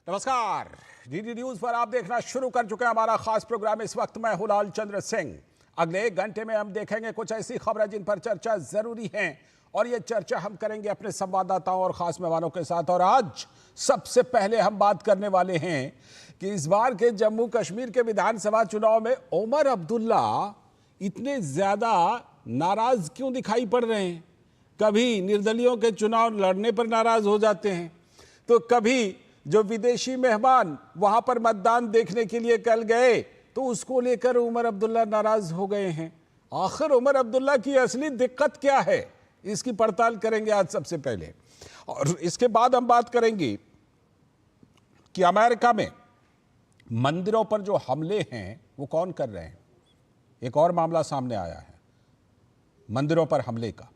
नमस्कार, DD news पर आप देखना शुरू कर चुके हैं हमारा खास प्रोग्राम। इस वक्त मैं हूं लाल चंद्र सिंह। अगले 1 घंटे में हम देखेंगे कुछ ऐसी खबरें जिन पर चर्चा जरूरी है, और ये चर्चा हम करेंगे अपने संवाददाताओं और खास मेहमानों के साथ। और आज सबसे पहले हम बात करने वाले हैं कि इस बार के जम्मू कश्मीर के विधानसभा चुनाव में उमर अब्दुल्ला इतने ज्यादा नाराज क्यों दिखाई पड़ रहे हैं। कभी निर्दलियों के चुनाव लड़ने पर नाराज हो जाते हैं, तो कभी जो विदेशी मेहमान वहां पर मतदान देखने के लिए कल गए तो उसको लेकर उमर अब्दुल्ला नाराज हो गए हैं। आखिर उमर अब्दुल्ला की असली दिक्कत क्या है, इसकी पड़ताल करेंगे आज सबसे पहले। और इसके बाद हम बात करेंगे कि अमेरिका में मंदिरों पर जो हमले हैं वो कौन कर रहे हैं। एक और मामला सामने आया है मंदिरों पर हमले का।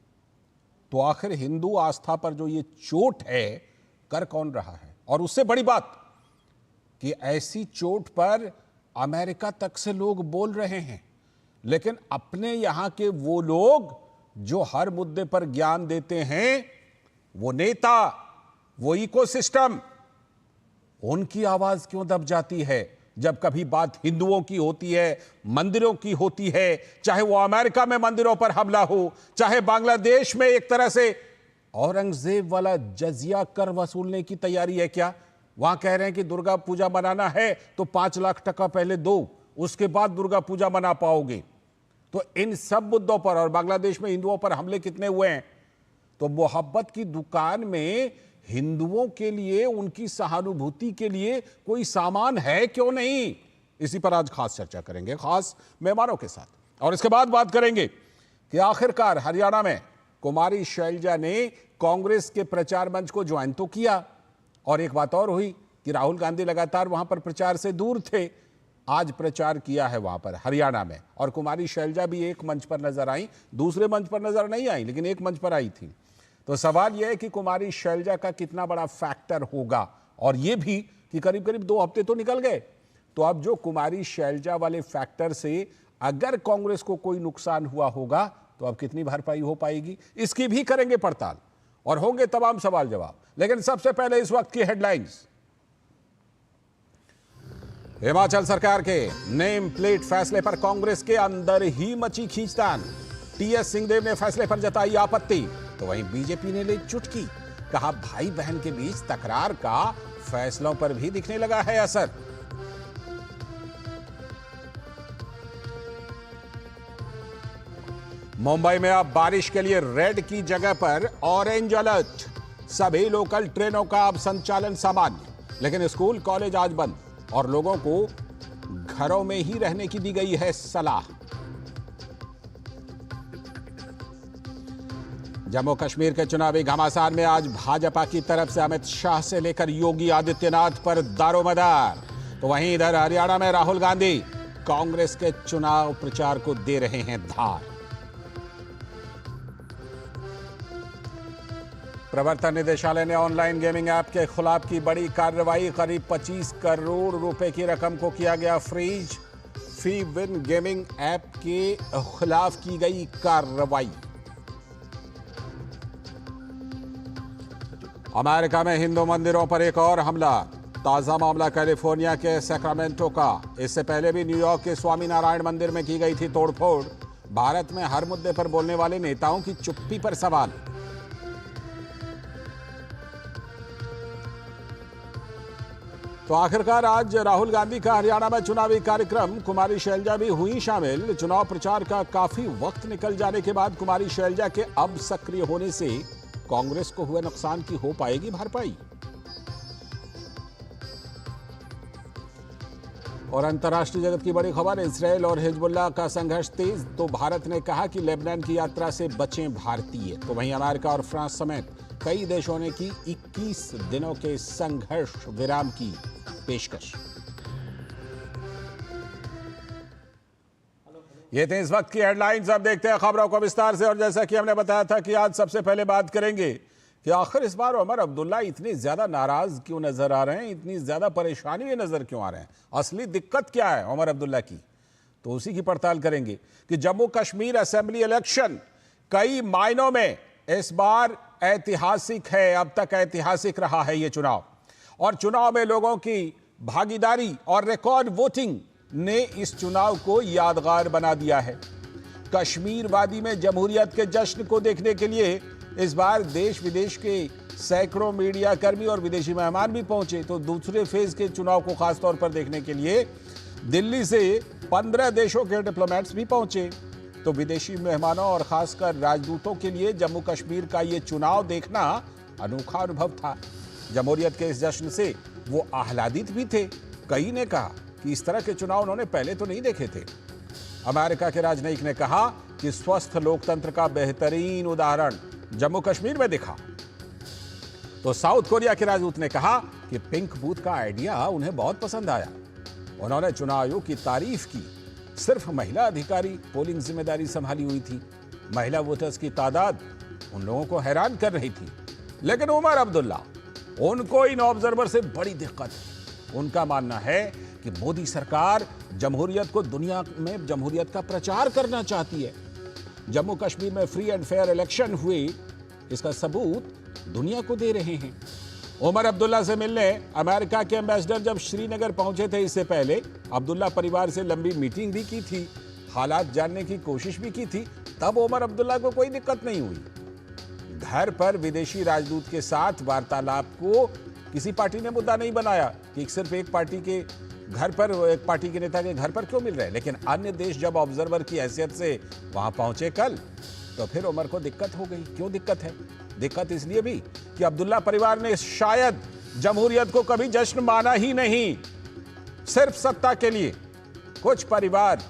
तो आखिर हिंदू आस्था पर जो ये चोट है कर कौन रहा है। और उससे बड़ी बात कि ऐसी चोट पर अमेरिका तक से लोग बोल रहे हैं, लेकिन अपने यहां के वो लोग जो हर मुद्दे पर ज्ञान देते हैं, वो नेता, वो इकोसिस्टम, उनकी आवाज क्यों दब जाती है जब कभी बात हिंदुओं की होती है, मंदिरों की होती है। चाहे वो अमेरिका में मंदिरों पर हमला हो, चाहे बांग्लादेश में एक तरह से औरंगजेब वाला जजिया कर वसूलने की तैयारी है क्या। वहां कह रहे हैं कि दुर्गा पूजा मनाना है तो 5 लाख टका पहले दो, उसके बाद दुर्गा पूजा मना पाओगे। तो इन सब मुद्दों पर, और बांग्लादेश में हिंदुओं पर हमले कितने हुए हैं, तो मोहब्बत की दुकान में हिंदुओं के लिए, उनकी सहानुभूति के लिए कोई सामान है क्यों नहीं। इसी पर आज खास चर्चा करेंगे खास मेहमानों के साथ। और इसके बाद बात करेंगे कि आखिरकार हरियाणा में कुमारी शैलजा ने कांग्रेस के प्रचार मंच को ज्वाइन तो किया, और एक बात और हुई कि राहुल गांधी लगातार वहां पर प्रचार से दूर थे, आज प्रचार किया है वहां पर हरियाणा में। और कुमारी शैलजा भी एक मंच पर नजर आई, दूसरे मंच पर नजर नहीं आई, लेकिन एक मंच पर आई थी। तो सवाल यह है कि कुमारी शैलजा का कितना बड़ा फैक्टर होगा, और यह भी कि करीब करीब 2 हफ्ते तो निकल गए। तो अब जो कुमारी शैलजा वाले फैक्टर से अगर कांग्रेस को कोई नुकसान हुआ होगा तो अब कितनी भरपाई हो पाएगी, इसकी भी करेंगे पड़ताल, और होंगे तमाम सवाल जवाब। लेकिन सबसे पहले इस वक्त की हेडलाइंस। हिमाचल सरकार के नेम प्लेट फैसले पर कांग्रेस के अंदर ही मची खींचतान। टीएस सिंहदेव ने फैसले पर जताई आपत्ति, तो वहीं बीजेपी ने ली चुटकी। कहा भाई बहन के बीच तकरार का फैसलों पर भी दिखने लगा है असर। मुंबई में अब बारिश के लिए रेड की जगह पर ऑरेंज अलर्ट। सभी लोकल ट्रेनों का अब संचालन सामान्य, लेकिन स्कूल कॉलेज आज बंद, और लोगों को घरों में ही रहने की दी गई है सलाह। जम्मू कश्मीर के चुनावी घमासान में आज भाजपा की तरफ से अमित शाह से लेकर योगी आदित्यनाथ पर दारोमदार। तो वहीं इधर हरियाणा में राहुल गांधी कांग्रेस के चुनाव प्रचार को दे रहे हैं धार। प्रवर्तन निदेशालय ने ऑनलाइन गेमिंग ऐप के खिलाफ की बड़ी कार्रवाई। करीब 25 करोड़ रुपए की रकम को किया गया फ्रीज। फी विन गेमिंग ऐप के खिलाफ की गई कार्रवाई। अमेरिका में हिंदू मंदिरों पर एक और हमला। ताजा मामला कैलिफोर्निया के सैक्रामेंटो का। इससे पहले भी न्यूयॉर्क के स्वामीनारायण मंदिर में की गई थी तोड़फोड़। भारत में हर मुद्दे पर बोलने वाले नेताओं की चुप्पी पर सवाल। तो आखिरकार आज राहुल गांधी का हरियाणा में चुनावी कार्यक्रम। कुमारी शैलजा भी हुई शामिल। चुनाव प्रचार का काफी वक्त निकल जाने के बाद कुमारी शैलजा के अब सक्रिय होने से कांग्रेस को हुए नुकसान की हो पाएगी भरपाई। और अंतर्राष्ट्रीय जगत की बड़ी खबर, इजरायल और हिजबुल्लाह का संघर्ष तेज। तो भारत ने कहा कि लेबनान की यात्रा से बचें भारतीय। तो वहीं अमेरिका और फ्रांस समेत कई देशों ने की 21 दिनों के संघर्ष विराम की पेशकश। ये थे इस वक्त की हेडलाइंस। अब देखते हैं खबरों को विस्तार से। और जैसा कि हमने बताया था कि आज सबसे पहले बात करेंगे कि आखिर इस बार उमर अब्दुल्ला इतनी ज्यादा नाराज क्यों नजर आ रहे हैं, इतनी ज्यादा परेशानी में नजर क्यों आ रहे हैं, असली दिक्कत क्या है उमर अब्दुल्ला की। तो उसी की पड़ताल करेंगे कि जम्मू कश्मीर असेंबली इलेक्शन कई मायनों में इस बार ऐतिहासिक है। अब तक ऐतिहासिक रहा है ये चुनाव। और चुनाव में लोगों की भागीदारी और रिकॉर्ड वोटिंग ने इस चुनाव को यादगार बना दिया है। कश्मीर वादी में जमहूरियत के जश्न को देखने के लिए इस बार देश विदेश के सैकड़ों मीडिया कर्मी और विदेशी मेहमान भी पहुंचे। तो दूसरे फेज के चुनाव को खासतौर पर देखने के लिए दिल्ली से 15 देशों के डिप्लोमेट्स भी पहुंचे। तो विदेशी मेहमानों और खासकर राजदूतों के लिए जम्मू कश्मीर का ये चुनाव देखना अनोखा अनुभव था। जमहूरियत के इस जश्न से वो आह्लादित भी थे। कई ने कहा कि इस तरह के चुनाव उन्होंने पहले तो नहीं देखे थे। अमेरिका के राजनयिक ने कहा कि स्वस्थ लोकतंत्र का बेहतरीन उदाहरण जम्मू कश्मीर में दिखा। तो साउथ कोरिया के राजदूत ने कहा कि पिंक बूथ का आइडिया उन्हें बहुत पसंद आया। उन्होंने चुनाव आयोग की तारीफ की। सिर्फ महिला अधिकारी पोलिंग जिम्मेदारी संभाली हुई थी। महिला वोटर्स की तादाद उन लोगों को हैरान कर रही थी। लेकिन उमर अब्दुल्ला, उनको इन ऑब्जर्वर से बड़ी दिक्कत है। उनका मानना है कि मोदी सरकार जमहूरियत को दुनिया में जमहूरियत का प्रचार करना चाहती है। जम्मू कश्मीर में फ्री एंड फेयर इलेक्शन हुए, इसका सबूत दुनिया को दे रहे हैं। उमर अब्दुल्ला से मिलने अमेरिका के एम्बेसडर जब श्रीनगर पहुंचे थे, इससे पहले अब्दुल्ला परिवार से लंबी मीटिंग भी की थी, हालात जानने की कोशिश भी की थी। तब उमर अब्दुल्ला को कोई दिक्कत नहीं हुई। घर पर विदेशी राजदूत के साथ वार्तालाप को किसी पार्टी ने मुद्दा नहीं बनाया कि सिर्फ एक पार्टी के घर पर, एक पार्टी के नेता के घर पर क्यों मिल रहे हैं। लेकिन अन्य देश जब ऑब्जर्वर की हैसियत से वहां पहुंचे कल, तो फिर उमर को दिक्कत हो गई। क्यों दिक्कत है? दिक्कत इसलिए भी कि अब्दुल्ला परिवार ने शायद जमहूरियत को कभी जश्न माना ही नहीं, सिर्फ सत्ता के लिए। कुछ परिवार,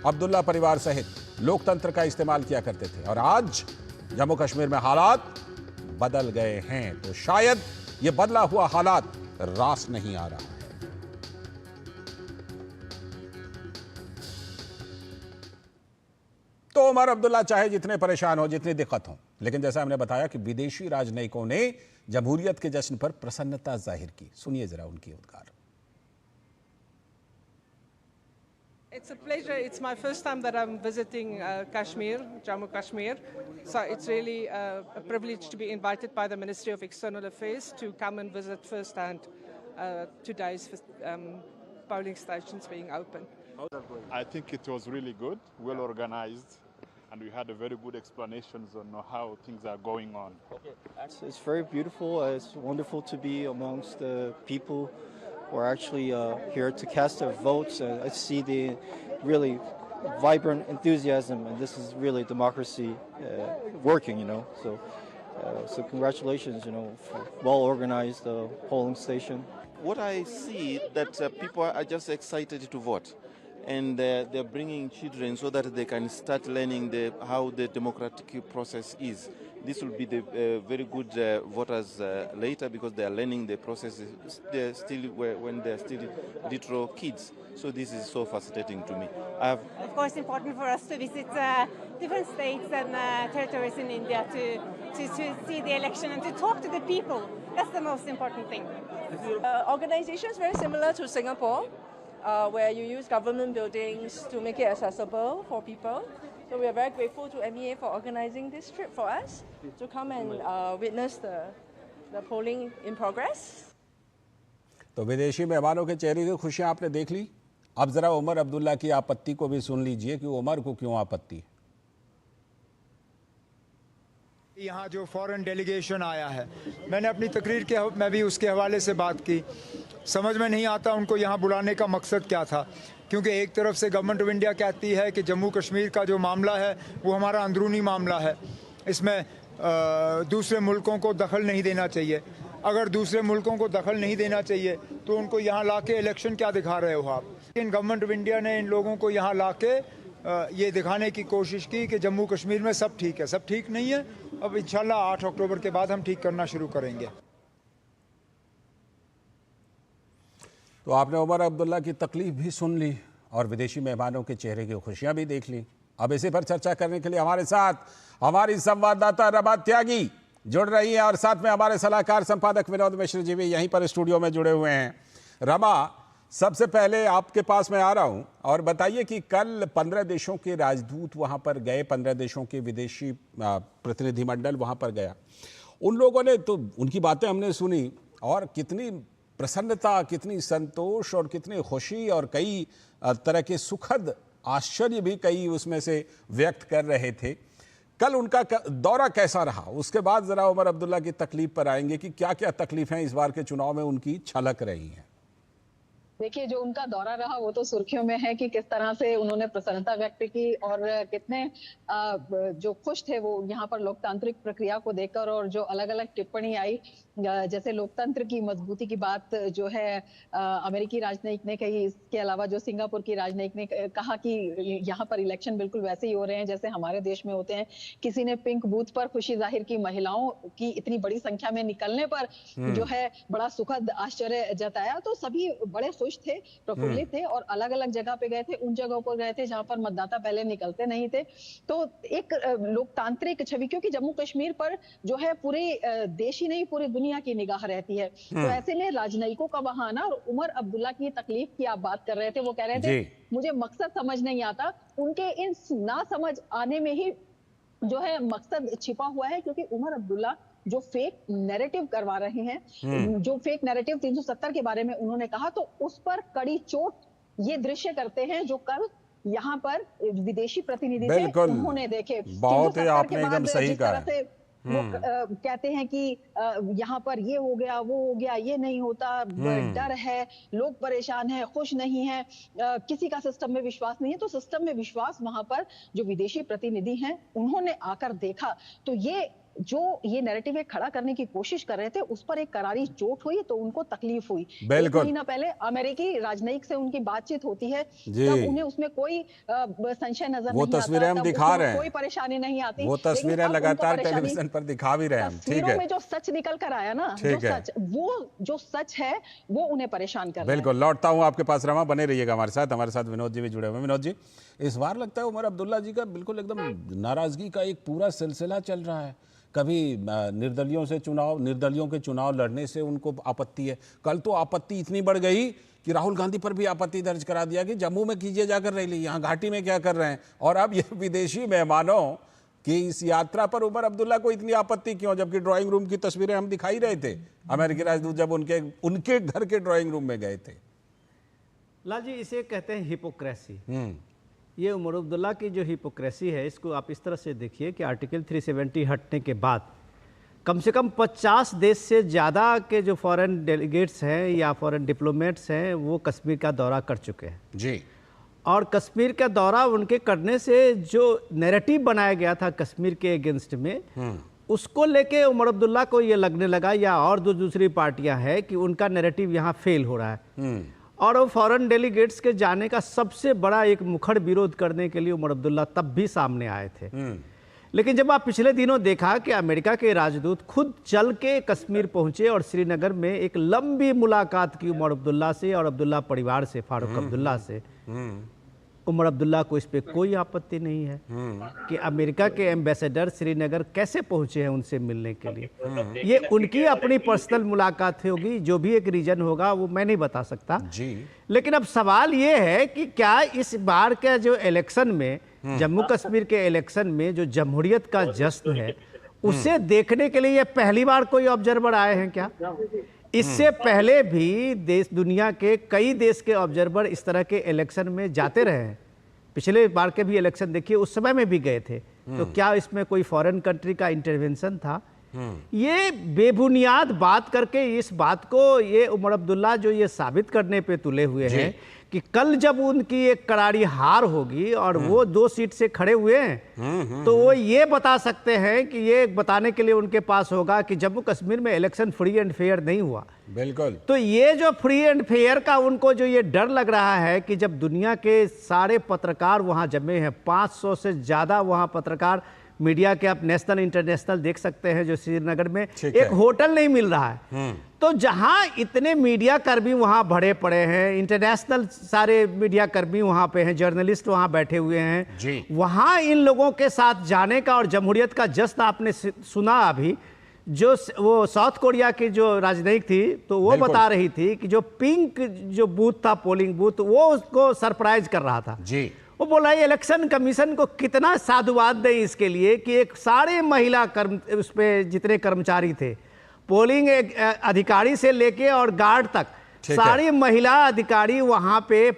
अब्दुल्ला परिवार सहित, लोकतंत्र का इस्तेमाल किया करते थे और आज जम्मू कश्मीर में हालात बदल गए हैं। तो शायद यह बदला हुआ हालात रास नहीं आ रहा है। तो उमर अब्दुल्ला चाहे जितने परेशान हो, जितनी दिक्कत हो, लेकिन जैसा हमने बताया कि विदेशी राजनयिकों ने जमहूरियत के जश्न पर प्रसन्नता जाहिर की। सुनिए जरा उनकी उद्गार। It's a pleasure. It's my first time that I'm visiting Kashmir, Jammu Kashmir. So it's really a privilege to be invited by the Ministry of External Affairs to come and visit firsthand today's polling stations being open. I think it was really good, well organized, and we had a very good explanations on how things are going on. It's very beautiful. It's wonderful to be amongst the people who are actually here to cast their votes. I see the really vibrant enthusiasm, and this is really democracy working, you know. So congratulations, you know, for well-organized polling station. What I see that people are just excited to vote. And they're bringing children so that they can start learning how the democratic process is. This will be the very good voters later because they are learning the process. They're still when they're still little kids. So this is so fascinating to me. Of course, important for us to visit different states and territories in India to see the election and to talk to the people. That's the most important thing. Organization is very similar to Singapore. Where you use government buildings to make it accessible for people. So we are very grateful to MEA for organizing this trip for us to come and witness the polling in progress. तो विदेशी मेहमानों के चेहरे की खुशियां आपने देख ली। अब जरा उमर अब्दुल्ला की आपत्ति को भी सुन लीजिए कि उमर को क्यों आपत्ति है। यहाँ जो फॉरेन डेलीगेशन आया है, मैंने अपनी तकरीर में भी उसके हवाले से बात की। समझ में नहीं आता उनको यहाँ बुलाने का मकसद क्या था, क्योंकि एक तरफ से गवर्नमेंट ऑफ इंडिया कहती है कि जम्मू कश्मीर का जो मामला है वो हमारा अंदरूनी मामला है, इसमें दूसरे मुल्कों को दखल नहीं देना चाहिए। अगर दूसरे मुल्कों को दखल नहीं देना चाहिए तो उनको यहाँ ला के इलेक्शन क्या दिखा रहे हो आप। लेकिन गवर्नमेंट ऑफ इंडिया ने इन लोगों को यहाँ ला के ये दिखाने की कोशिश की कि जम्मू कश्मीर में सब ठीक है। सब ठीक नहीं है। अब इंशाल्लाह 8 अक्टूबर के बाद हम ठीक करना शुरू करेंगे। तो आपने उमर अब्दुल्ला की तकलीफ भी सुन ली और विदेशी मेहमानों के चेहरे की खुशियां भी देख ली। अब इसी पर चर्चा करने के लिए हमारे साथ हमारी संवाददाता रमा त्यागी जुड़ रही है और साथ में हमारे सलाहकार संपादक विनोद मिश्र जी भी यहीं पर स्टूडियो में जुड़े हुए हैं। रमा, सबसे पहले आपके पास मैं आ रहा हूं और बताइए कि कल 15 देशों के राजदूत वहां पर गए, 15 देशों के विदेशी प्रतिनिधिमंडल वहां पर गया। उन लोगों ने तो उनकी बातें हमने सुनी और कितनी प्रसन्नता, कितनी संतोष और कितनी खुशी और कई तरह के सुखद आश्चर्य भी कई उसमें से व्यक्त कर रहे थे। कल उनका दौरा कैसा रहा, उसके बाद जरा उमर अब्दुल्ला की तकलीफ पर आएंगे कि क्या क्या तकलीफें इस बार के चुनाव में उनकी छलक रही हैं। देखिए, जो उनका दौरा रहा वो तो सुर्खियों में है कि किस तरह से उन्होंने प्रसन्नता व्यक्त की और कितने जो खुश थे वो यहाँ पर लोकतांत्रिक प्रक्रिया को देखकर, और जो अलग अलग टिप्पणी आई, जैसे लोकतंत्र की मजबूती की बात जो है अमेरिकी राजनयिक ने कही, इसके अलावा जो सिंगापुर की राजनयिक ने कहा कि यहाँ पर इलेक्शन बिल्कुल वैसे ही हो रहे हैं जैसे हमारे देश में होते हैं। किसी ने पिंक बूथ पर खुशी जाहिर की, महिलाओं की इतनी बड़ी संख्या में निकलने पर जो है बड़ा सुखद आश्चर्य जताया। तो सभी बड़े खुश थे, प्रफुल्लित थे और अलग अलग जगह पे गए थे, उन जगहों पर गए थे जहां पर मतदाता पहले निकलते नहीं थे। तो एक लोकतांत्रिक छवि, क्योंकि जम्मू कश्मीर पर जो है पूरे देश ही नहीं पूरी दुनिया की निगाह रहती है, तो ऐसे में राजनयिकों का वहां आना। और उमर अब्दुल्ला की तकलीफ की आप बात कर रहे थे, वो कह रहे थे मुझे मकसद समझ नहीं आता। उनके इन ना समझ आने में ही जो है मकसद छिपा हुआ है, क्योंकि उमर अब्दुल्ला जो फेक नैरेटिव करवा रहे हैं, जो फेक नैरेटिव 370 के बारे में उन्होंने कहा, तो उस पर कड़ी चोट ये दृश्य करते हैं जो कल यहाँ पर विदेशी प्रतिनिधि थे उन्होंने देखे। बहुत ही आपने एकदम सही कहा। वो कहते हैं कि यहाँ पर ये हो गया, वो हो गया, ये नहीं होता, डर है, लोग परेशान हैं, खुश नहीं है, किसी का सिस्टम में विश्वास नहीं है। तो सिस्टम में विश्वास वहां पर जो विदेशी प्रतिनिधि हैं उन्होंने आकर देखा, तो ये नैरेटिव खड़ा करने की कोशिश कर रहे थे, उस पर एक करारी चोट हुई, तो उनको तकलीफ हुई। एक महीना पहले अमेरिकी राजनयिक से उनकी बातचीत होती है, तब उन्हें उसमें कोई संशय नजर नहीं आता, वो तस्वीरें हम दिखा रहे हैं, कोई परेशानी नहीं आती, वो तस्वीरें लगातार टेलीविजन पर दिखा भी रहे हैं। ठीक है, में जो सच निकल कर आया ना, जो सच है वो उन्हें परेशान कर रहा है। बिल्कुल, लौटता हूँ आपके पास, रमा बने रहिएगा हमारे साथ विनोद जी भी जुड़े हुए। विनोद जी, इस बार लगता है उमर अब्दुल्ला जी का बिल्कुल एकदम नाराजगी का एक पूरा सिलसिला चल रहा है। कभी निर्दलियों के चुनाव लड़ने से उनको आपत्ति है, कल तो आपत्ति इतनी बढ़ गई कि राहुल गांधी पर भी आपत्ति दर्ज करा दिया कि जम्मू में कीजिए जाकर रैली, यहाँ घाटी में क्या कर रहे हैं। और अब ये विदेशी मेहमानों की इस यात्रा पर उमर अब्दुल्ला को इतनी आपत्ति क्यों, जबकि ड्राइंग रूम की तस्वीरें हम दिखाई रहे थे, अमेरिकी राजदूत जब उनके घर के ड्राइंग रूम में गए थे। लाल जी, इसे कहते हैं हिपोक्रेसी। ये उमर अब्दुल्ला की जो हिपोक्रेसी है, इसको आप इस तरह से देखिए कि आर्टिकल 370 हटने के बाद कम से कम 50 देश से ज़्यादा के जो फॉरेन डेलीगेट्स हैं या फॉरेन डिप्लोमेट्स हैं वो कश्मीर का दौरा कर चुके हैं जी। और कश्मीर का दौरा उनके करने से जो नैरेटिव बनाया गया था कश्मीर के अगेंस्ट में, उसको लेके उमर अब्दुल्ला को ये लगने लगा, या और दूसरी पार्टियां हैं, कि उनका नैरेटिव यहाँ फेल हो रहा है। और वो फॉरेन डेलीगेट्स के जाने का सबसे बड़ा एक मुखर विरोध करने के लिए उमर अब्दुल्ला तब भी सामने आए थे। लेकिन जब आप पिछले दिनों देखा कि अमेरिका के राजदूत खुद चल के कश्मीर पहुंचे और श्रीनगर में एक लंबी मुलाकात की उमर अब्दुल्ला से और अब्दुल्ला परिवार से, फारूक अब्दुल्ला से, उमर अब्दुल्ला को इस पे कोई आपत्ति नहीं है कि अमेरिका के एम्बेसडर श्रीनगर कैसे पहुंचे हैं उनसे मिलने के लिए। ये उनकी अपनी पर्सनल मुलाकात होगी, जो भी एक रीजन होगा वो मैं नहीं बता सकता जी। लेकिन अब सवाल ये है कि क्या इस बार के जो इलेक्शन में, जम्मू कश्मीर के इलेक्शन में जो जमहूरियत का जश्न है, उसे देखने के लिए ये पहली बार कोई ऑब्जर्वर आए हैं क्या? इससे पहले भी दुनिया के कई देश के ऑब्जर्वर इस तरह के इलेक्शन में जाते रहे हैं। पिछले बार के भी इलेक्शन देखिए, उस समय में भी गए थे, तो क्या इसमें कोई फॉरेन कंट्री का इंटरवेंशन था? ये बेबुनियाद बात करके इस बात को ये उमर अब्दुल्ला जो ये साबित करने पे तुले हुए हैं कि कल जब उनकी एक करारी हार होगी और वो 2 सीट से खड़े हुए हैं, तो वो ये बता सकते हैं कि ये बताने के लिए उनके पास होगा कि जम्मू कश्मीर में इलेक्शन फ्री एंड फेयर नहीं हुआ। बिल्कुल। तो ये जो फ्री एंड फेयर का उनको जो ये डर लग रहा है कि जब दुनिया के सारे पत्रकार वहां जमे हैं, 500 से ज्यादा वहां पत्रकार, मीडिया के आप नेशनल इंटरनेशनल देख सकते हैं, जो श्रीनगर में एक होटल नहीं मिल रहा है। तो जहां इतने मीडिया कर्मी वहां भरे पड़े हैं, इंटरनेशनल सारे मीडिया कर्मी वहां पे हैं, जर्नलिस्ट वहां बैठे हुए हैं, वहां इन लोगों के साथ जाने का, और जमहूरियत का जश्न आपने सुना अभी, जो वो साउथ कोरिया की जो राजनयिक थी, तो वो बता रही थी कि जो पिंक जो बूथ था, पोलिंग बूथ, वो उसको सरप्राइज कर रहा था जी। वो बोला इलेक्शन कमीशन को कितना साधुवाद दें इसके लिए कि एक सारे महिला उस पे जितने कर्मचारी थे पोलिंग अधिकारी से लेके और गार्ड तक सारी महिला अधिकारी वहां पे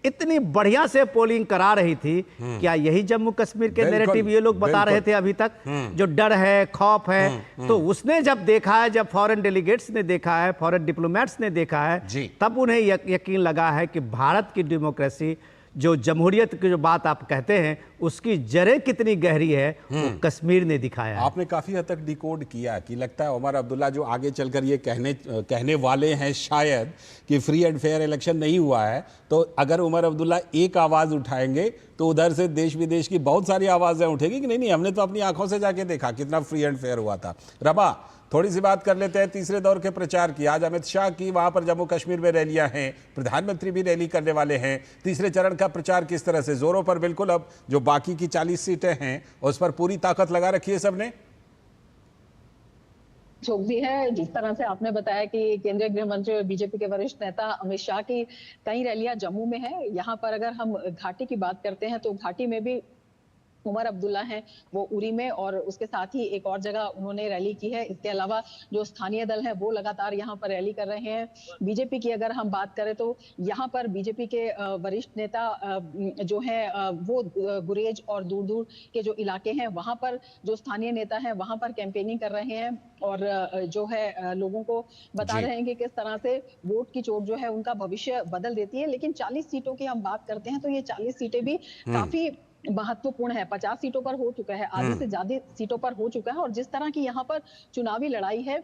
इतनी बढ़िया से पोलिंग करा रही थी। क्या यही जम्मू कश्मीर के नैरेटिव ये लोग बता रहे थे अभी तक? जो डर है, खौफ है, तो उसने जब देखा है, जब फॉरेन डेलीगेट्स ने देखा है, फॉरेन डिप्लोमेट्स ने देखा है, तब उन्हें यकीन लगा है कि भारत की डेमोक्रेसी, जो जमहूरियत की जो बात आप कहते हैं, उसकी जड़ें कितनी गहरी है, वो कश्मीर ने दिखाया है। आपने काफी हद तक डिकोड किया कि लगता है उमर अब्दुल्ला जो आगे चलकर ये कहने वाले हैं शायद कि फ्री एंड फेयर इलेक्शन नहीं हुआ है, तो अगर उमर अब्दुल्ला एक आवाज उठाएंगे तो उधर से देश विदेश की बहुत सारी आवाजें उठेगी कि नहीं हमने तो अपनी आंखों से जाके देखा कितना फ्री एंड फेयर हुआ था। रमा, थोड़ी सी बात कर लेते हैं तीसरे दौर के प्रचार की। आज अमित शाह की वहां पर जम्मू कश्मीर में रैलियां हैं, प्रधानमंत्री भी रैली करने वाले हैं। तीसरे चरण का प्रचार किस तरह से जोरों पर? बिल्कुल, अब जो बाकी की 40 सीटें हैं उस पर पूरी ताकत लगा रखी है सबने। जो भी है, जिस तरह से आपने बताया कि केंद्रीय गृह मंत्री और बीजेपी के वरिष्ठ नेता अमित शाह की कई रैलियां जम्मू में है। यहाँ पर अगर हम घाटी की बात करते हैं तो घाटी में भी उमर अब्दुल्ला हैं, वो उरी में, और उसके साथ ही एक और जगह उन्होंने रैली की है। इसके अलावा जो स्थानीय दल है वो लगातार यहाँ पर रैली कर रहे हैं। बीजेपी की अगर हम बात करें तो यहाँ पर बीजेपी के वरिष्ठ नेता जो हैं वो गुरेज और दूर दूर के जो इलाके हैं वहाँ पर जो स्थानीय नेता हैं वहाँ पर कैंपेनिंग कर रहे हैं और जो है लोगों को बता रहे हैं कि किस तरह से वोट की चोट जो है उनका भविष्य बदल देती है। लेकिन 40 सीटों की हम बात करते हैं तो ये 40 सीटें भी काफी महत्वपूर्ण है। 50 सीटों पर हो चुका है, आधी से ज्यादा सीटों पर हो चुका है, और जिस तरह की यहाँ पर चुनावी लड़ाई है,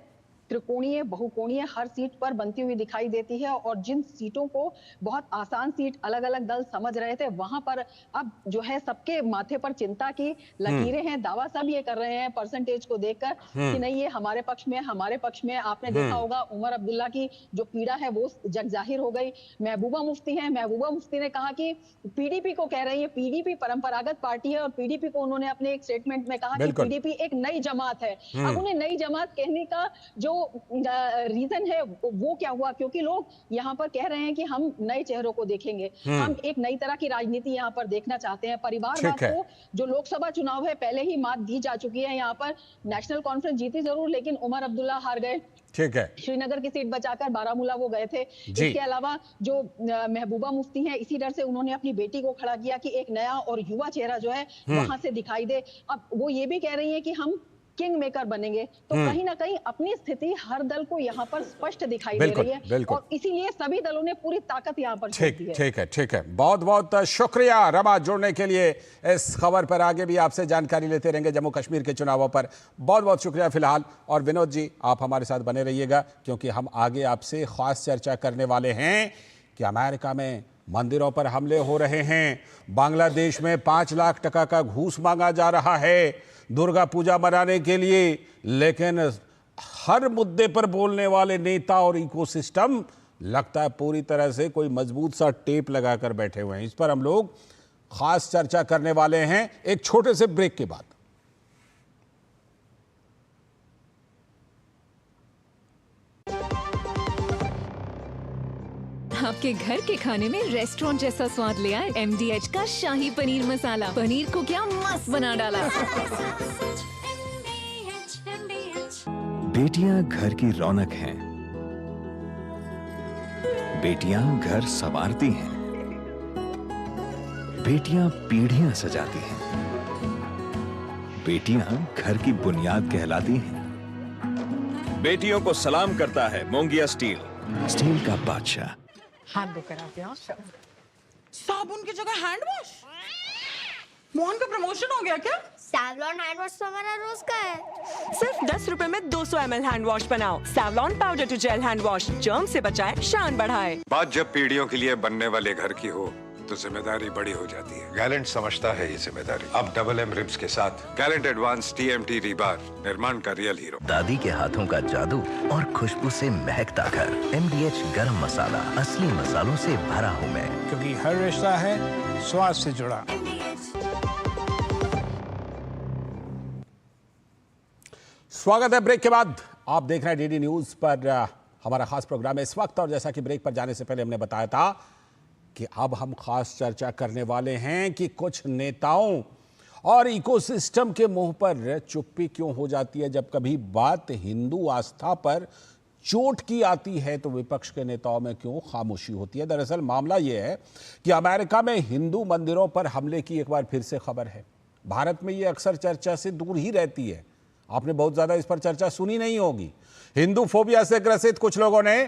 त्रिकोणीय, बहुकोणीय, हर सीट पर बनती हुई दिखाई देती है। और जिन सीटों को बहुत आसान सीट अलग अलग दल समझ रहे थे, वहां पर अब जो है सबके माथे पर चिंता की लकीरें हैं। दावा सब ये कर रहे हैं परसेंटेज को देखकर कि नहीं, ये हमारे पक्ष में, हमारे पक्ष में। आपने देखा होगा उमर अब्दुल्ला की जो पीड़ा है वो जग जाहिर हो गई। महबूबा मुफ्ती है, महबूबा मुफ्ती ने कहा कि पीडीपी को कह रही है, पीडीपी परंपरागत पार्टी है, और पीडीपी को उन्होंने अपने एक स्टेटमेंट में कहा कि पीडीपी एक नई जमात है। अब उन्हें नई जमात कहने का जो रीजन है वो क्या हुआ? क्योंकि लोग यहाँ पर कह रहे हैं कि हम नए चेहरों को देखेंगे, हम एक नई तरह की राजनीति यहाँ पर देखना चाहते हैं। परिवारवाद को जो लोकसभा चुनाव है पहले ही मात दी जा चुकी है। यहाँ पर नेशनल कॉन्फ्रेंस जीती जरूर, लेकिन उमर अब्दुल्ला हार गए। ठीक है, श्रीनगर की सीट बचाकर बारामूला वो गए थे। इसके अलावा जो महबूबा मुफ्ती हैं, इसी डर से उन्होंने अपनी बेटी को खड़ा किया कि एक नया और युवा चेहरा जो है वहां से दिखाई दे। अब वो ये भी कह रही है कि हम किंग मेकर बनेंगे। तो कहीं ना कहीं अपनी स्थिति हर दल को यहाँ पर स्पष्ट दिखाई दे रही है, और इसीलिए सभी दलों ने पूरी ताकत यहाँ पर छोड़ दी है। ठीक है, बहुत बहुत शुक्रिया रमा जुड़ने के लिए। इस खबर पर आगे भी आपसे जानकारी लेते रहेंगे जम्मू कश्मीर के चुनावों पर। बहुत बहुत शुक्रिया फिलहाल। और विनोद जी, आप हमारे साथ बने रहिएगा, क्योंकि हम आगे आपसे खास चर्चा करने वाले हैं कि अमेरिका में मंदिरों पर हमले हो रहे हैं, बांग्लादेश में 5 लाख टका का घूस मांगा जा रहा है दुर्गा पूजा मनाने के लिए, लेकिन हर मुद्दे पर बोलने वाले नेता और इकोसिस्टम लगता है पूरी तरह से कोई मजबूत सा टेप लगाकर बैठे हुए हैं। इस पर हम लोग खास चर्चा करने वाले हैं एक छोटे से ब्रेक के बाद। आपके घर के खाने में रेस्टोरेंट जैसा स्वाद ले आए MDH का शाही पनीर मसाला। पनीर को क्या मस्त बना डाला। बेटियां घर की रौनक हैं, बेटियां घर संवारती हैं, बेटियां पीढ़ियां सजाती हैं, बेटियां घर की बुनियाद कहलाती हैं। बेटियों को सलाम करता है मोंगिया स्टील, स्टील का बादशाह। हाथ धोकर आते हैं। साबुन की जगह हैंड वॉश। मोहन का प्रमोशन हो गया क्या? सैवलॉन हैंड वॉश तो हमारा रोज का है। सिर्फ 10 रुपए में 200 ml हैंड वॉश बनाओ। Savlon powder to gel hand wash, germ से बचाए, शान बढ़ाए। बात जब पीढ़ियों के लिए बनने वाले घर की हो तो जिम्मेदारी बड़ी हो जाती है। गैलेंट समझता है ये जिम्मेदारी। अब डबल M रिब्स के साथ गैलेंट एडवांस TMT रीबार, निर्माण का रियल हीरो। दादी के हाथों का जादू और खुशबू से महकता घर। MDH गरम मसाला, असली मसालों से भरा हूँ मैं, क्योंकि हर रिश्ता है स्वाद से जुड़ा। स्वागत है ब्रेक के बाद। आप देख रहे हैं DD न्यूज पर हमारा खास प्रोग्राम है इस वक्त। और जैसा कि ब्रेक पर जाने से पहले हमने बताया था कि अब हम खास चर्चा करने वाले हैं कि कुछ नेताओं और इकोसिस्टम के मुंह पर चुप्पी क्यों हो जाती है? जब कभी बात हिंदू आस्था पर चोट की आती है तो विपक्ष के नेताओं में क्यों खामोशी होती है? दरअसल मामला यह है कि अमेरिका में हिंदू मंदिरों पर हमले की एक बार फिर से खबर है। भारत में यह अक्सर चर्चा से दूर ही रहती है, आपने बहुत ज्यादा इस पर चर्चा सुनी नहीं होगी। हिंदू फोबिया से ग्रसित कुछ लोगों ने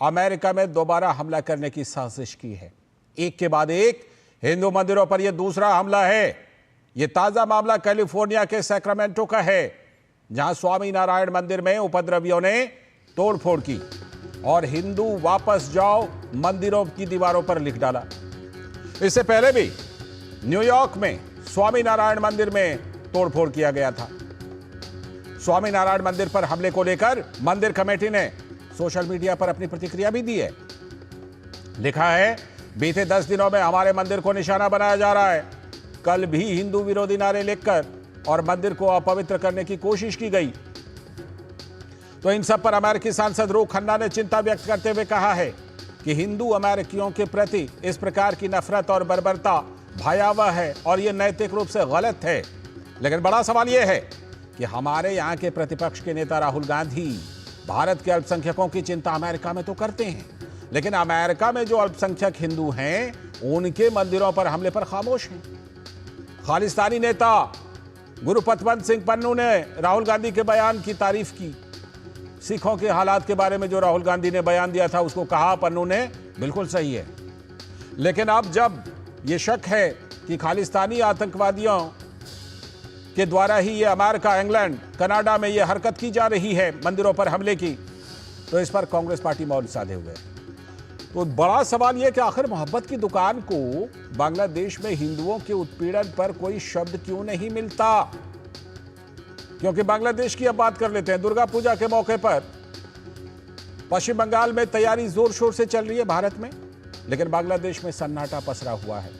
अमेरिका में दोबारा हमला करने की साजिश की है। एक के बाद एक हिंदू मंदिरों पर यह दूसरा हमला है। यह ताजा मामला कैलिफोर्निया के सैक्रामेंटो का है, जहां स्वामी नारायण मंदिर में उपद्रवियों ने तोड़फोड़ की और हिंदू वापस जाओ मंदिरों की दीवारों पर लिख डाला। इससे पहले भी न्यूयॉर्क में स्वामी नारायण मंदिर में तोड़फोड़ किया गया था। स्वामी नारायण मंदिर पर हमले को लेकर मंदिर कमेटी ने सोशल मीडिया पर अपनी प्रतिक्रिया भी दी है। लिखा है, बीते 10 दिनों में हमारे मंदिर को निशाना बनाया जा रहा है। कल भी हिंदू विरोधी नारे लिखकर और मंदिर को अपवित्र करने की कोशिश की गई। तो इन सब पर अमेरिकी सांसद रू खन्ना ने चिंता व्यक्त करते हुए कहा है कि हिंदू अमेरिकियों के प्रति इस प्रकार की नफरत और बर्बरता भयावह है और यह नैतिक रूप से गलत है। लेकिन बड़ा सवाल यह है कि हमारे यहां के प्रतिपक्ष के नेता राहुल गांधी भारत के अल्पसंख्यकों की चिंता अमेरिका में तो करते हैं, लेकिन अमेरिका में जो अल्पसंख्यक हिंदू हैं उनके मंदिरों पर हमले पर खामोश हैं। खालिस्तानी नेता गुरुपतवंत सिंह पन्नू ने राहुल गांधी के बयान की तारीफ की। सिखों के हालात के बारे में जो राहुल गांधी ने बयान दिया था उसको कहा पन्नू ने बिल्कुल सही है। लेकिन अब जब यह शक है कि खालिस्तानी आतंकवादियों के द्वारा ही ये अमेरिका, इंग्लैंड, कनाडा में ये हरकत की जा रही है मंदिरों पर हमले की, तो इस पर कांग्रेस पार्टी मौन साधे हुए। तो बड़ा सवाल यह कि आखिर मोहब्बत की दुकान को बांग्लादेश में हिंदुओं के उत्पीड़न पर कोई शब्द क्यों नहीं मिलता? क्योंकि बांग्लादेश की अब बात कर लेते हैं। दुर्गा पूजा के मौके पर पश्चिम बंगाल में तैयारी जोर शोर से चल रही है भारत में, लेकिन बांग्लादेश में सन्नाटा पसरा हुआ है।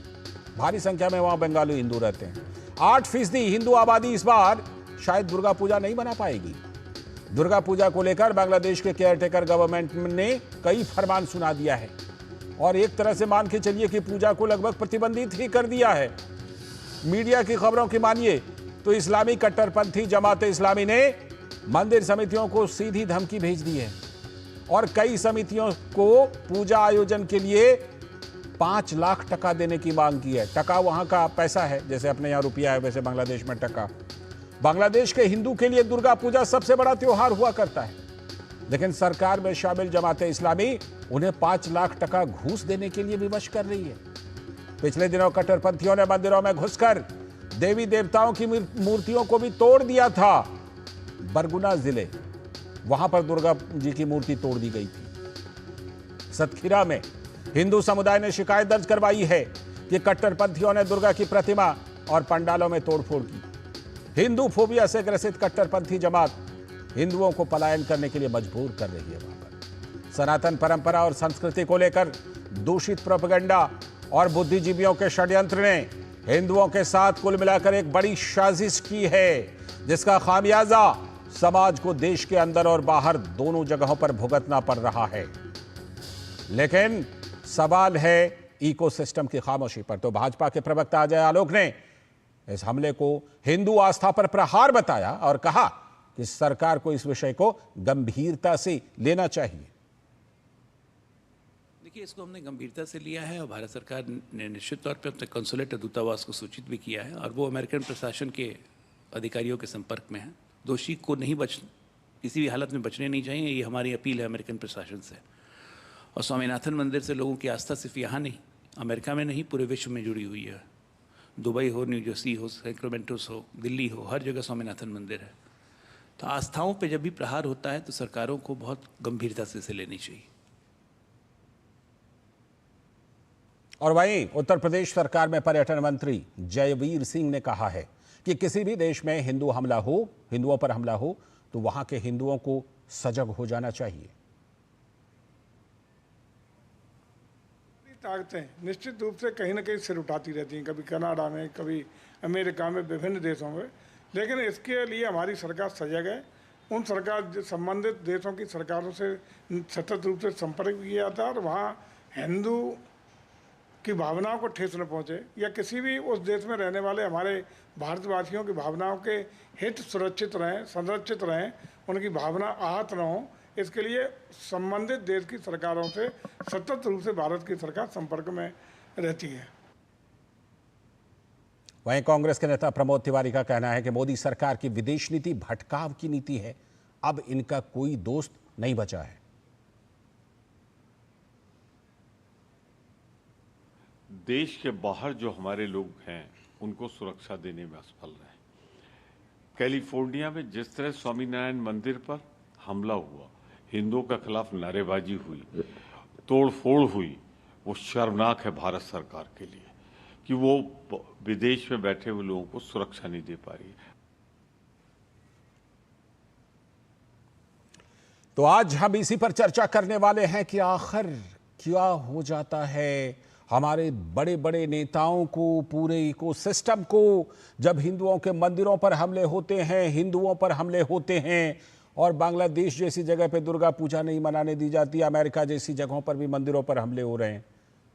भारी संख्या में वहां बंगाली हिंदू रहते हैं। 8% हिंदू आबादी इस बार शायद दुर्गा पूजा नहीं मना पाएगी। दुर्गा पूजा को लेकर बांग्लादेश के केयरटेकर गवर्नमेंट ने कई फरमान सुना दिया है और एक तरह से मान के चलिए कि पूजा को लगभग प्रतिबंधित ही कर दिया है। मीडिया की खबरों की मानिए तो इस्लामी कट्टरपंथी जमात इस्लामी ने मंदिर समितियों को सीधी धमकी भेज दी है और कई समितियों को पूजा आयोजन के लिए 5 लाख टका देने की मांग की है। टका वहां का पैसा है, जैसे अपने यहाँ रुपया है वैसे बांग्लादेश में टका। बांग्लादेश के हिंदू के लिए दुर्गा पूजा सबसे बड़ा त्योहार हुआ करता है, लेकिन सरकार में शामिल जमात इस्लामी उन्हें 5 लाख टका घूस देने के लिए विवश कर रही है। पिछले दिनों कट्टरपंथियों ने मंदिरों में घुसकर देवी देवताओं की मूर्तियों को भी तोड़ दिया था। बरगुना जिले, वहां पर दुर्गा जी की मूर्ति तोड़ दी गई थी। सतखीरा में हिंदू समुदाय ने शिकायत दर्ज करवाई है कि कट्टरपंथियों ने दुर्गा की प्रतिमा और पंडालों में तोड़फोड़ की। हिंदू फोबिया से ग्रसित कट्टरपंथी जमात हिंदुओं को पलायन करने के लिए मजबूर कर रही है। वहां पर सनातन परंपरा और संस्कृति को लेकर दूषित प्रोपेगेंडा और बुद्धिजीवियों के षड्यंत्र ने हिंदुओं के साथ कुल मिलाकर एक बड़ी साजिश की है, जिसका खामियाजा समाज को देश के अंदर और बाहर दोनों जगहों पर भुगतना पड़ रहा है। लेकिन सवाल है इकोसिस्टम की खामोशी पर। तो भाजपा के प्रवक्ता अजय आलोक ने इस हमले को हिंदू आस्था पर प्रहार बताया और कहा कि सरकार को इस विषय को गंभीरता से लेना चाहिए। देखिए, इसको हमने गंभीरता से लिया है और भारत सरकार ने निश्चित तौर पर अपने कंसुलेट दूतावास को सूचित भी किया है और वो अमेरिकन प्रशासन के अधिकारियों के संपर्क में है। दोषी को नहीं किसी भी हालत में बचने नहीं चाहिए, ये हमारी अपील है अमेरिकन प्रशासन से। और स्वामीनाथन मंदिर से लोगों की आस्था सिर्फ यहाँ नहीं, अमेरिका में नहीं, पूरे विश्व में जुड़ी हुई है। दुबई हो, न्यू जर्सी हो, सैक्रामेंटोस हो, दिल्ली हो, हर जगह स्वामीनाथन मंदिर है। तो आस्थाओं पे जब भी प्रहार होता है तो सरकारों को बहुत गंभीरता से इसे लेनी चाहिए। और वहीं उत्तर प्रदेश सरकार में पर्यटन मंत्री जयवीर सिंह ने कहा है कि किसी भी देश में हिंदुओं पर हमला हो तो वहां के हिंदुओं को सजग हो जाना चाहिए। ताकतें निश्चित रूप से कहीं ना कहीं सिर उठाती रहती हैं, कभी कनाडा में, कभी अमेरिका में, विभिन्न देशों में। लेकिन इसके लिए हमारी सरकार सजग है। उन संबंधित देशों की सरकारों से सतत रूप से संपर्क किया जाता है और वहाँ हिंदू की भावनाओं को ठेस न पहुंचे या किसी भी उस देश में रहने वाले हमारे भारतवासियों की भावनाओं के हित सुरक्षित रहें, संरक्षित रहें, उनकी भावना आहत न हो, इसके लिए संबंधित देश की सरकारों से सतत रूप से भारत की सरकार संपर्क में रहती है। वहीं कांग्रेस के नेता प्रमोद तिवारी का कहना है कि मोदी सरकार की विदेश नीति भटकाव की नीति है, अब इनका कोई दोस्त नहीं बचा है। देश के बाहर जो हमारे लोग हैं उनको सुरक्षा देने में असफल रहे। कैलिफोर्निया में जिस तरह स्वामीनारायण मंदिर पर हमला हुआ, हिंदुओं के खिलाफ नारेबाजी हुई, तोड़फोड़ हुई, वो शर्मनाक है भारत सरकार के लिए कि वो विदेश में बैठे हुए लोगों को सुरक्षा नहीं दे पा रही। तो आज हम इसी पर चर्चा करने वाले हैं कि आखिर क्या हो जाता है हमारे बड़े बड़े नेताओं को, पूरे इकोसिस्टम को, जब हिंदुओं के मंदिरों पर हमले होते हैं, हिंदुओं पर हमले होते हैं और बांग्लादेश जैसी जगह पे दुर्गा पूजा नहीं मनाने दी जाती, अमेरिका जैसी जगहों पर भी मंदिरों पर हमले हो रहे हैं।